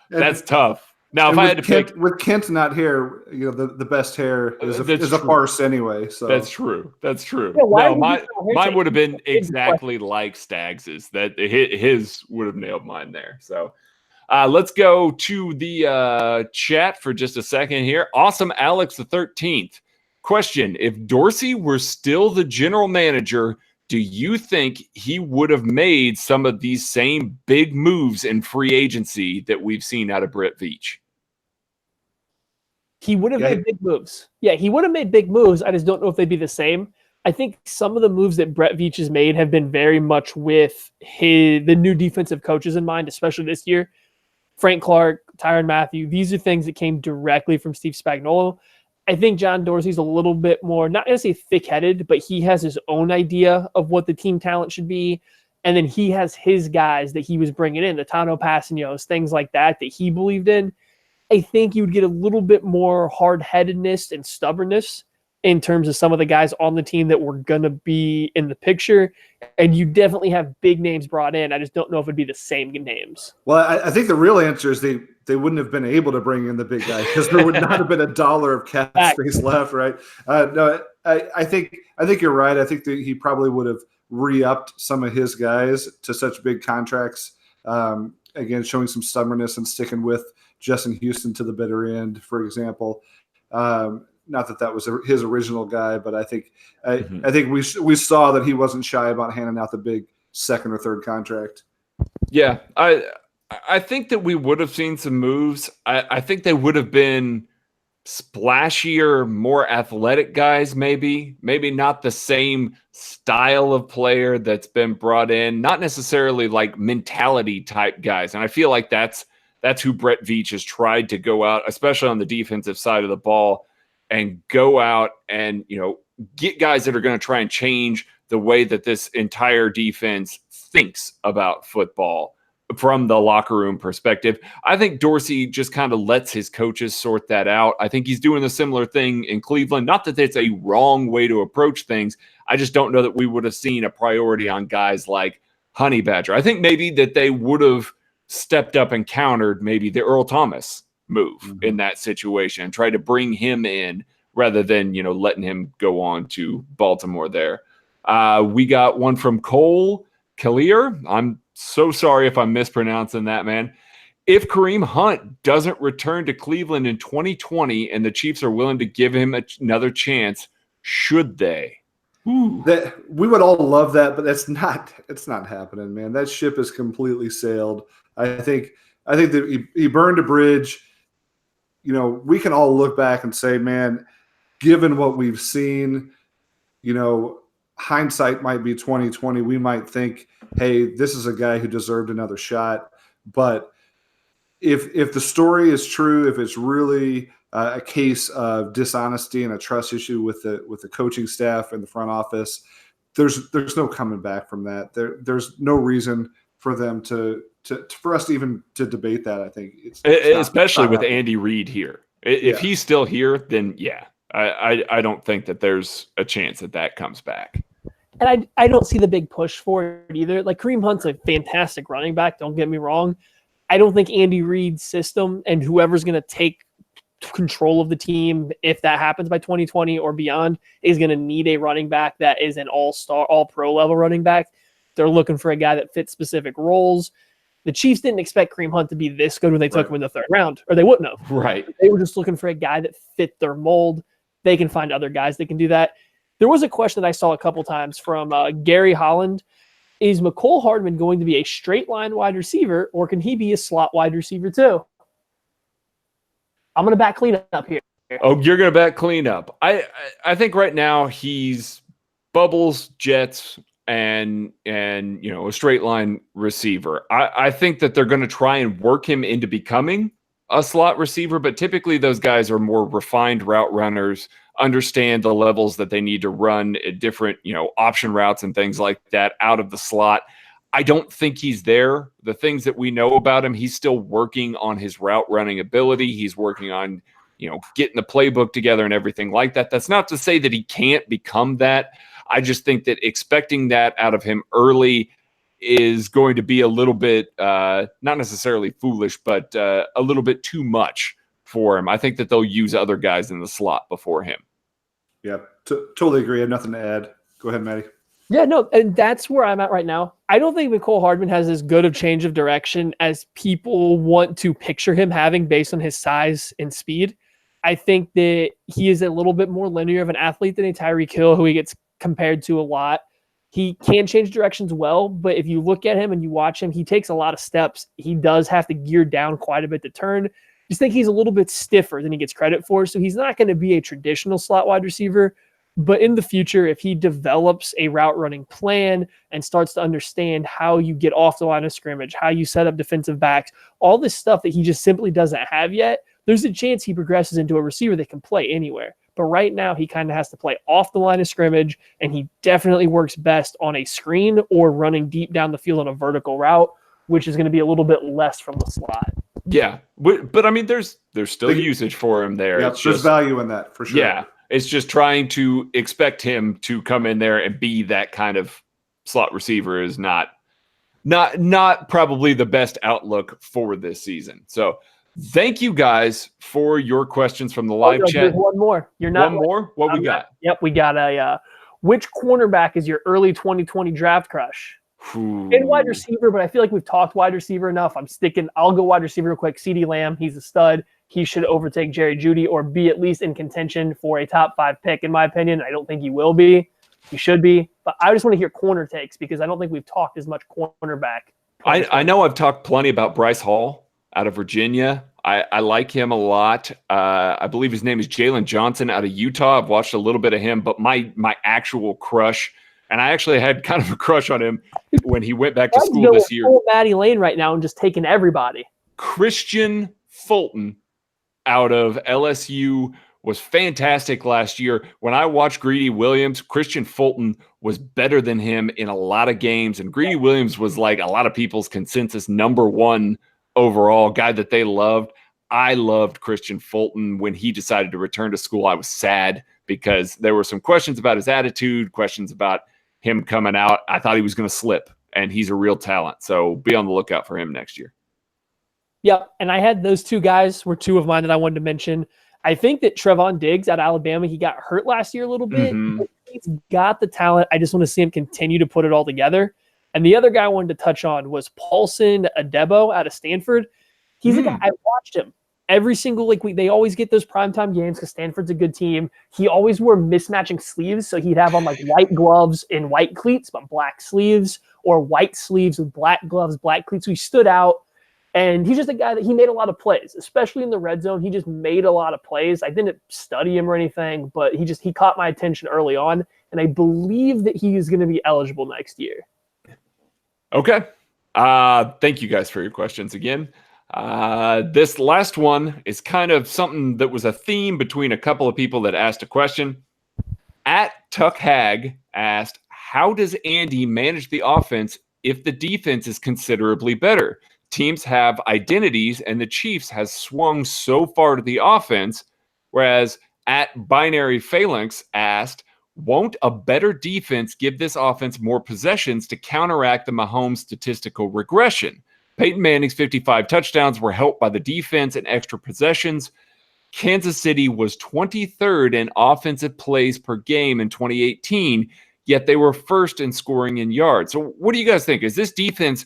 [SPEAKER 2] That's tough. Now, if I had to pick,
[SPEAKER 3] with Kent not here, the best hair is a farce anyway. So
[SPEAKER 2] that's true. That's true.
[SPEAKER 1] Yeah,
[SPEAKER 2] no, mine would have been exactly like Staggs's. That his would have nailed mine there. So let's go to the chat for just a second here. Awesome, Alex the 13th. Question: if Dorsey were still the general manager, do you think he would have made some of these same big moves in free agency that we've seen out of Brett Veach?
[SPEAKER 1] He would have made big moves. Yeah, he would have made big moves. I just don't know if they'd be the same. I think some of the moves that Brett Veach has made have been very much with the new defensive coaches in mind, especially this year. Frank Clark, Tyrann Mathieu, these are things that came directly from Steve Spagnuolo. I think John Dorsey's a little bit more, not necessarily thick-headed, but he has his own idea of what the team talent should be. And then he has his guys that he was bringing in, the Tano Passignos, things like that he believed in. I think you would get a little bit more hard-headedness and stubbornness in terms of some of the guys on the team that were going to be in the picture. And you definitely have big names brought in. I just don't know if it'd be the same names.
[SPEAKER 3] Well, I think the real answer is they wouldn't have been able to bring in the big guy because there would not have been $1 of cap space left, right? No, I think you're right. I think that he probably would have re-upped some of his guys to such big contracts. Again, showing some stubbornness and sticking with Justin Houston to the bitter end, for example. Not that was his original guy, but I think we saw that he wasn't shy about handing out the big second or third contract.
[SPEAKER 2] Yeah, I think that we would have seen some moves. I think they would have been splashier, more athletic guys, maybe not the same style of player that's been brought in, not necessarily like mentality type guys. And I feel like that's who Brett Veach has tried to go out, especially on the defensive side of the ball, and go out and, get guys that are going to try and change the way that this entire defense thinks about football from the locker room perspective. I think Dorsey just kind of lets his coaches sort that out. I think he's doing a similar thing in Cleveland. Not that it's a wrong way to approach things. I just don't know that we would have seen a priority on guys like Honey Badger. I think maybe that they would have stepped up and countered maybe the Earl Thomas move in that situation and tried to bring him in rather than, letting him go on to Baltimore there. We got one from Cole Collier. I'm so sorry if I'm mispronouncing that, man. If Kareem Hunt doesn't return to Cleveland in 2020 and the Chiefs are willing to give him another chance, should they?
[SPEAKER 3] That we would all love that, but it's not happening, man. That ship is completely sailed. I think that he burned a bridge. You know, we can all look back and say, man, given what we've seen, you know, hindsight might be 2020. We might think, hey, this is a guy who deserved another shot. But if the story is true, if it's really a case of dishonesty and a trust issue with the coaching staff and the front office, there's no coming back from that. There's no reason for them for us to even to debate that. I think it's
[SPEAKER 2] especially with Andy Reid here. If he's still here, then I don't think that there's a chance that comes back.
[SPEAKER 1] And I don't see the big push for it either. Like, Kareem Hunt's a fantastic running back, don't get me wrong. I don't think Andy Reid's system and whoever's going to take control of the team, if that happens by 2020 or beyond, is going to need a running back that is an all-star, all-pro level running back. They're looking for a guy that fits specific roles. The Chiefs didn't expect Kareem Hunt to be this good when they took him in the third round, or they wouldn't have.
[SPEAKER 2] Right.
[SPEAKER 1] They were just looking for a guy that fit their mold. They can find other guys that can do that. There was a question that I saw a couple times from Gary Holland. Is Mecole Hardman going to be a straight line wide receiver, or can he be a slot wide receiver too? I'm going to back cleanup here.
[SPEAKER 2] Oh, you're going to back cleanup. I think right now he's Bubbles, Jets, and you know, a straight line receiver. I think that they're going to try and work him into becoming a slot receiver, but typically those guys are more refined route runners, understand the levels that they need to run at different, you know, option routes and things like that out of the slot. I don't think he's there. The things that we know about him, he's still working on his route running ability. He's working on, you know, getting the playbook together and everything like that. That's not to say that he can't become that. I just think that expecting that out of him early is going to be a little bit, not necessarily foolish, but a little bit too much for him. I think that they'll use other guys in the slot before him.
[SPEAKER 3] Yeah, totally agree. I have nothing to add. Go ahead, Maddie.
[SPEAKER 1] Yeah, no, and that's where I'm at right now. I don't think Mecole Hardman has as good of change of direction as people want to picture him having based on his size and speed. I think that he is a little bit more linear of an athlete than a Tyreek Hill, who he gets compared to a lot. He can change directions well, but if you look at him and you watch him, he takes a lot of steps. He does have to gear down quite a bit to turn. Just think he's a little bit stiffer than he gets credit for. So he's not going to be a traditional slot wide receiver. But in the future, if he develops a route running plan and starts to understand how you get off the line of scrimmage, how you set up defensive backs, all this stuff that he just simply doesn't have yet, there's a chance he progresses into a receiver that can play anywhere. But right now, he kind of has to play off the line of scrimmage, and he definitely works best on a screen or running deep down the field on a vertical route, which is going to be a little bit less from the slot.
[SPEAKER 2] Yeah, but I mean, there's still usage for him there.
[SPEAKER 3] Yeah, there's value in that for sure.
[SPEAKER 2] Yeah, it's just trying to expect him to come in there and be that kind of slot receiver is not probably the best outlook for this season. So thank you guys for your questions from the live chat.
[SPEAKER 1] There's one more. You're not
[SPEAKER 2] one more? What we got?
[SPEAKER 1] Yep, we got a which cornerback is your early 2020 draft crush? In wide receiver, but I feel like we've talked wide receiver enough. I'll go wide receiver real quick. CeeDee Lamb, he's a stud. He should overtake Jerry Jeudy or be at least in contention for a top 5 pick, in my opinion. I don't think he will be. He should be. But I just want to hear corner takes because I don't think we've talked as much cornerback.
[SPEAKER 2] I know I've talked plenty about Bryce Hall out of Virginia. I like him a lot. I believe his name is Jalen Johnson out of Utah. I've watched a little bit of him, but my actual crush, and I actually had kind of a crush on him when he went back to school this year.
[SPEAKER 1] Maddie Lane right now and just taking everybody.
[SPEAKER 2] Christian Fulton out of LSU was fantastic last year. When I watched Greedy Williams, Christian Fulton was better than him in a lot of games. And Greedy Williams was like a lot of people's consensus #1 overall guy that they loved. I loved Christian Fulton. When he decided to return to school, I was sad because there were some questions about his attitude, questions about him coming out. I thought he was going to slip, and he's a real talent. So be on the lookout for him next year.
[SPEAKER 1] Yeah, and I had those two guys were two of mine that I wanted to mention. I think that Trevon Diggs at Alabama, he got hurt last year a little bit. But he's got the talent. I just want to see him continue to put it all together. And the other guy I wanted to touch on was Paulson Adebo out of Stanford. He's a guy, I watched him, every single week, they always get those primetime games because Stanford's a good team. He always wore mismatching sleeves, so he'd have on white gloves and white cleats, but black sleeves, or white sleeves with black gloves, black cleats. So he stood out, and he's just a guy that he made a lot of plays, especially in the red zone. He just made a lot of plays. I didn't study him or anything, but he caught my attention early on, and I believe that he is going to be eligible next year.
[SPEAKER 2] Okay. Thank you guys for your questions again. This last one is kind of something that was a theme between a couple of people that asked a question. @Tuck Hag asked, how does Andy manage the offense if the defense is considerably better? Teams have identities, and the Chiefs has swung so far to the offense, whereas @Binary Phalanx asked, won't a better defense give this offense more possessions to counteract the Mahomes statistical regression? Peyton Manning's 55 touchdowns were helped by the defense and extra possessions. Kansas City was 23rd in offensive plays per game in 2018, yet they were first in scoring in yards. So what do you guys think? Is this defense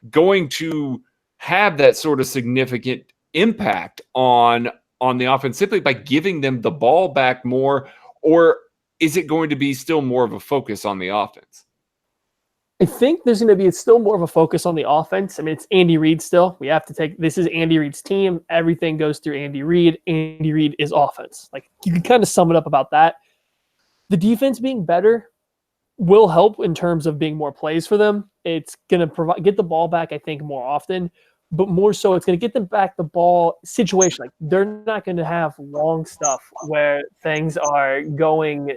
[SPEAKER 2] going to have that sort of significant impact on the offense simply by giving them the ball back more, or is it going to be still more of a focus on the offense?
[SPEAKER 1] I think there's going to be still more of a focus on the offense. I mean, it's Andy Reid still. We have to this is Andy Reid's team. Everything goes through Andy Reid. Andy Reid is offense. You can kind of sum it up about that. The defense being better will help in terms of being more plays for them. It's going to get the ball back, I think, more often, but more so it's going to get them back the ball situation. They're not going to have long stuff where things are going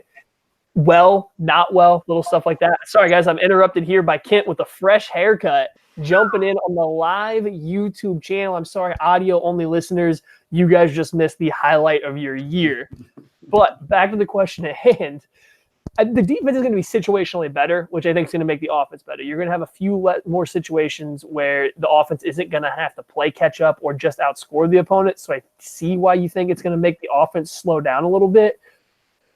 [SPEAKER 1] well, not well, little stuff like that. Sorry, guys, I'm interrupted here by Kent with a fresh haircut, jumping in on the live YouTube channel. I'm sorry, audio-only listeners, you guys just missed the highlight of your year. But back to the question at hand, the defense is going to be situationally better, which I think is going to make the offense better. You're going to have a few more situations where the offense isn't going to have to play catch up or just outscore the opponent. So I see why you think it's going to make the offense slow down a little bit.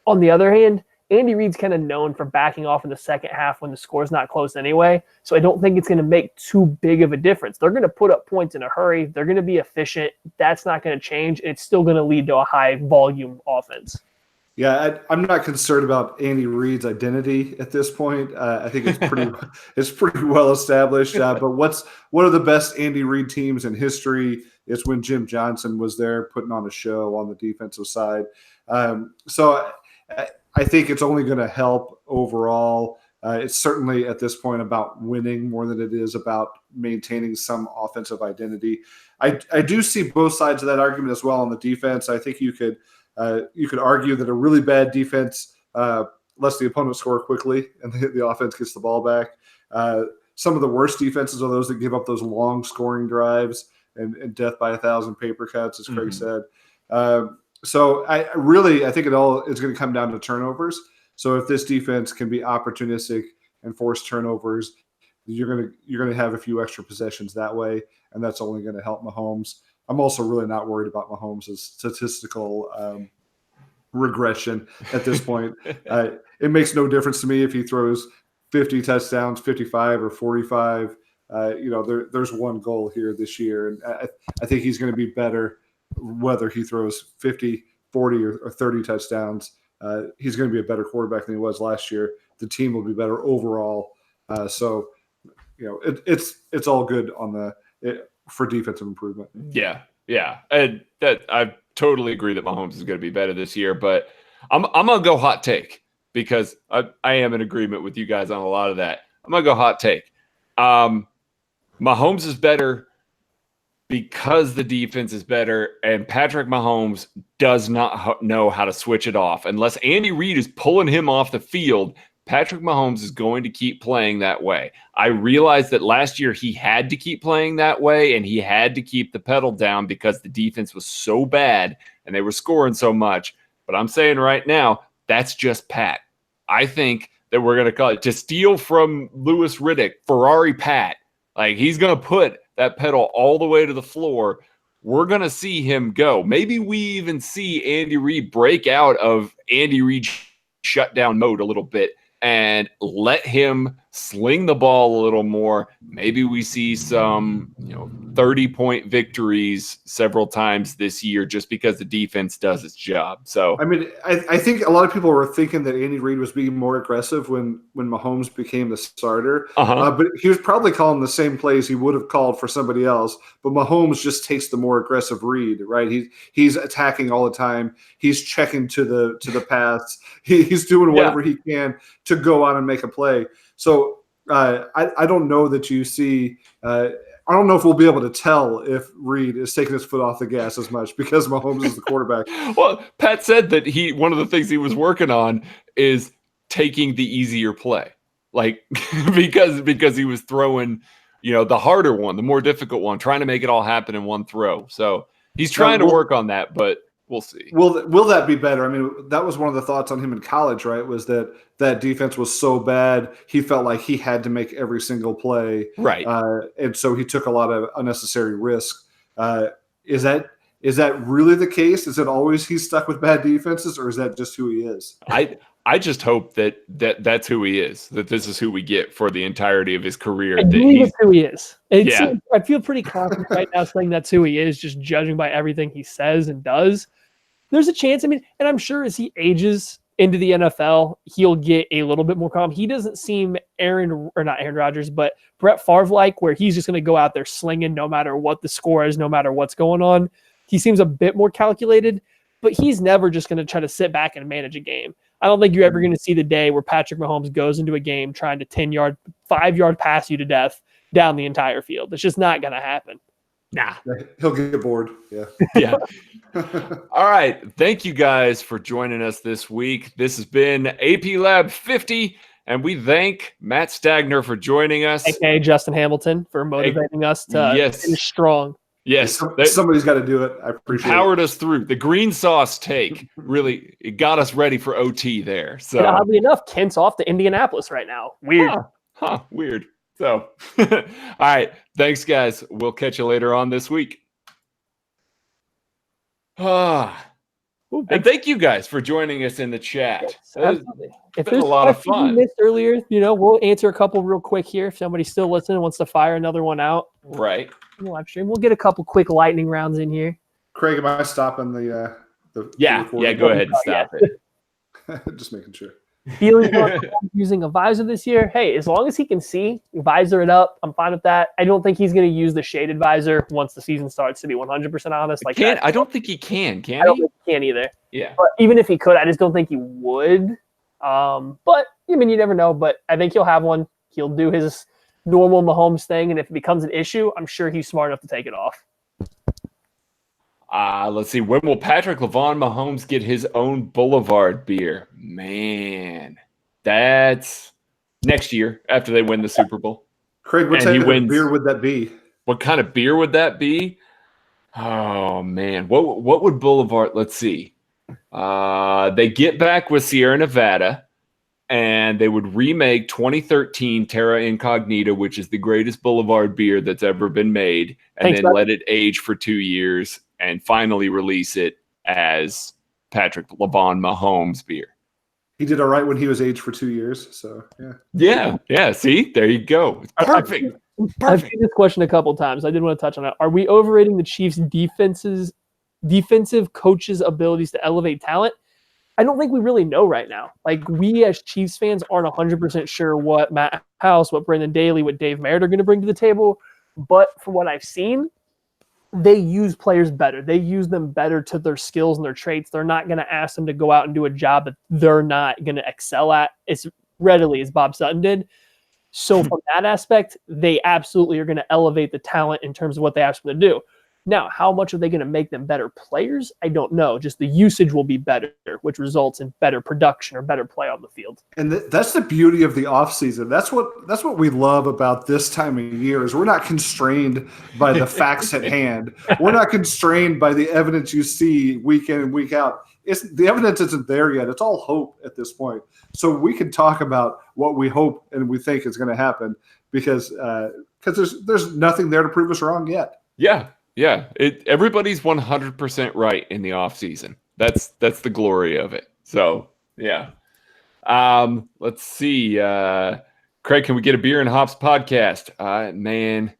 [SPEAKER 1] On the other hand, Andy Reid's kind of known for backing off in the second half when the score's not close anyway. So I don't think it's going to make too big of a difference. They're going to put up points in a hurry. They're going to be efficient. That's not going to change. It's still going to lead to a high volume offense.
[SPEAKER 3] Yeah, I'm not concerned about Andy Reid's identity at this point. I think it's pretty well established. But one of the best Andy Reid teams in history is when Jim Johnson was there putting on a show on the defensive side. So I think it's only going to help overall. It's certainly at this point about winning more than it is about maintaining some offensive identity. I do see both sides of that argument as well on the defense. I think you could argue that a really bad defense lets the opponent score quickly and the offense gets the ball back. Some of the worst defenses are those that give up those long scoring drives and death by 1,000 paper cuts, as Craig said. So I think it all is going to come down to turnovers. So if this defense can be opportunistic and force turnovers, you're going to have a few extra possessions that way, and that's only going to help Mahomes. I'm also really not worried about Mahomes' statistical regression at this point. It makes no difference to me if he throws 50 touchdowns, 55 or 45. There's one goal here this year, and I think he's going to be better whether he throws 50, 40, or 30 touchdowns. He's going to be a better quarterback than he was last year. The team will be better overall. So it's all good for defensive improvement.
[SPEAKER 2] Yeah. And that I totally agree that Mahomes is going to be better this year, but I'm going to go hot take because I am in agreement with you guys on a lot of that. I'm going to go hot take. Mahomes is better because the defense is better, and Patrick Mahomes does not know how to switch it off. Unless Andy Reid is pulling him off the field, Patrick Mahomes is going to keep playing that way. I realized that last year he had to keep playing that way, and he had to keep the pedal down because the defense was so bad and they were scoring so much. But I'm saying right now, that's just Pat. I think that we're going to call it, to steal from Louis Riddick, Ferrari Pat. He's going to put that pedal all the way to the floor. We're going to see him go. Maybe we even see Andy Reid break out of Andy Reid shutdown mode a little bit and let him sling the ball a little more. Maybe we see some, 30-point victories several times this year just because the defense does its job. So,
[SPEAKER 3] I mean, I think a lot of people were thinking that Andy Reid was being more aggressive when Mahomes became the starter. But he was probably calling the same plays he would have called for somebody else. But Mahomes just takes the more aggressive read, right? He's attacking all the time. He's checking to the pass. He's doing whatever he can to go out and make a play. So I don't know that you see I don't know if we'll be able to tell if Reid is taking his foot off the gas as much because Mahomes is the quarterback.
[SPEAKER 2] Well, Pat said that one of the things he was working on is taking the easier play, like because he was throwing, the harder one, the more difficult one, trying to make it all happen in one throw. So he's trying to work on that, but we'll see.
[SPEAKER 3] Will that be better? I mean, that was one of the thoughts on him in college, right? Was that defense was so bad, he felt like he had to make every single play.
[SPEAKER 2] Right.
[SPEAKER 3] And so he took a lot of unnecessary risk. Is that really the case? Is it always he's stuck with bad defenses, or is that just who he is?
[SPEAKER 2] I just hope that's who he is, that this is who we get for the entirety of his career.
[SPEAKER 1] I believe it's who he is. I feel pretty confident right now saying that's who he is, just judging by everything he says and does. There's a chance, and I'm sure as he ages into the NFL, he'll get a little bit more calm. He doesn't seem not Aaron Rodgers, but Brett Favre-like, where he's just going to go out there slinging no matter what the score is, no matter what's going on. He seems a bit more calculated, but he's never just going to try to sit back and manage a game. I don't think you're ever going to see the day where Patrick Mahomes goes into a game trying to 5-yard pass you to death down the entire field. It's just not going to happen. Nah.
[SPEAKER 3] He'll get bored. Yeah.
[SPEAKER 2] Yeah. All right. Thank you guys for joining us this week. This has been AP Lab 50, and we thank Matt Stagner for joining us.
[SPEAKER 1] AKA Justin Hamilton for motivating us to finish strong.
[SPEAKER 2] Yes.
[SPEAKER 3] Somebody's got to do it. I appreciate it.
[SPEAKER 2] Powered us through. The green sauce take really it got us ready for OT there. So
[SPEAKER 1] oddly enough, Kent's off to Indianapolis right now. Weird.
[SPEAKER 2] Weird. So, all right. Thanks, guys. We'll catch you later on this week. And thank you guys for joining us in the chat.
[SPEAKER 1] If there's
[SPEAKER 2] a lot of fun
[SPEAKER 1] you missed earlier, we'll answer a couple real quick here. If somebody's still listening and wants to fire another one out,
[SPEAKER 2] right?
[SPEAKER 1] Live stream. We'll get a couple quick lightning rounds in here.
[SPEAKER 3] Craig, am I stopping the
[SPEAKER 2] recording? Go ahead and stop it.
[SPEAKER 3] Just making sure.
[SPEAKER 1] Feeling using a visor this year. Hey, as long as he can see, visor it up. I'm fine with that. I don't think he's going to use the shaded visor once the season starts, to be 100% honest.
[SPEAKER 2] I don't think he can.
[SPEAKER 1] I don't think he can either.
[SPEAKER 2] Yeah.
[SPEAKER 1] But even if he could, I just don't think he would. But you never know. But I think he'll have one. He'll do his normal Mahomes thing, and if it becomes an issue, I'm sure he's smart enough to take it off.
[SPEAKER 2] Let's see. When will Patrick LaVon Mahomes get his own Boulevard beer? Man, that's next year after they win the Super Bowl.
[SPEAKER 3] Craig, what type of beer would that be?
[SPEAKER 2] What kind of beer would that be? Oh, man. What would Boulevard – let's see. They get back with Sierra Nevada, and they would remake 2013 Terra Incognita, which is the greatest Boulevard beer that's ever been made, and then let it age for 2 years and finally release it as Patrick LaVon Mahomes beer.
[SPEAKER 3] He did all right when he was aged for 2 years, so yeah.
[SPEAKER 2] Yeah. See, there you go. It's perfect.
[SPEAKER 1] I've seen this question a couple times. I did want to touch on it. Are we overrating the Chiefs' defensive coaches' abilities to elevate talent? I don't think we really know right now. Like, we as Chiefs fans aren't 100% sure what Matt House, what Brendan Daly, what Dave Merritt are going to bring to the table. But from what I've seen, they use players better. They use them better to their skills and their traits. They're not going to ask them to go out and do a job that they're not going to excel at as readily as Bob Sutton did. So from that aspect, they absolutely are going to elevate the talent in terms of what they ask them to do. Now, how much are they going to make them better players? I don't know. Just the usage will be better, which results in better production or better play on the field.
[SPEAKER 3] And that's the beauty of the offseason. That's what we love about this time of year is we're not constrained by the facts at hand. We're not constrained by the evidence you see week in and week out. The evidence isn't there yet. It's all hope at this point. So we can talk about what we hope and we think is going to happen because there's nothing there to prove us wrong yet.
[SPEAKER 2] Yeah, everybody's 100% right in the off season. That's the glory of it. So yeah. Let's see. Craig, can we get a Beer and Hops podcast? Man,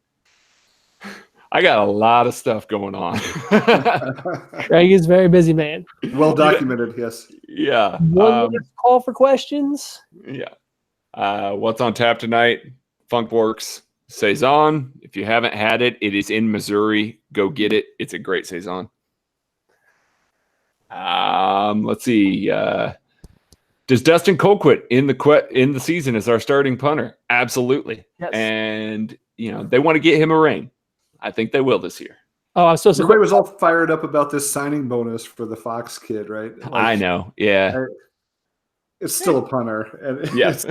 [SPEAKER 2] I got a lot of stuff going on.
[SPEAKER 1] Craig is a very busy man.
[SPEAKER 3] Well documented, yes.
[SPEAKER 2] Yeah.
[SPEAKER 1] One last call for questions.
[SPEAKER 2] Yeah. What's on tap tonight? Funkworks Saison. If you haven't had it, it is in Missouri. Go get it. It's a great Saison. Let's see. Does Dustin Colquitt in the season as our starting punter? Absolutely.
[SPEAKER 1] Yes.
[SPEAKER 2] And they want to get him a ring. I think they will this year.
[SPEAKER 1] Oh, I'm so
[SPEAKER 3] everybody was all fired up about this signing bonus for the Fox kid, right? Like,
[SPEAKER 2] I know. Yeah.
[SPEAKER 3] It's still a punter. And
[SPEAKER 2] yes.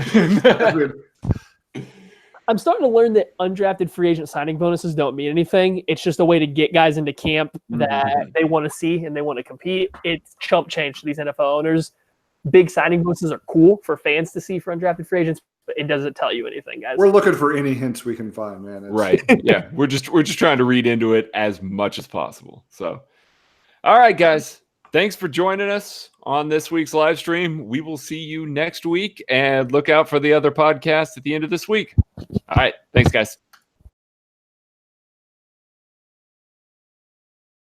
[SPEAKER 1] I'm starting to learn that undrafted free agent signing bonuses don't mean anything. It's just a way to get guys into camp that they want to see and they want to compete. It's chump change to these NFL owners. Big signing bonuses are cool for fans to see for undrafted free agents, but it doesn't tell you anything, guys.
[SPEAKER 3] We're looking for any hints we can find, man.
[SPEAKER 2] Right. Yeah. We're just trying to read into it as much as possible. So, all right, guys. Thanks for joining us on this week's live stream. We will see you next week, and look out for the other podcast at the end of this week. All right. Thanks, guys.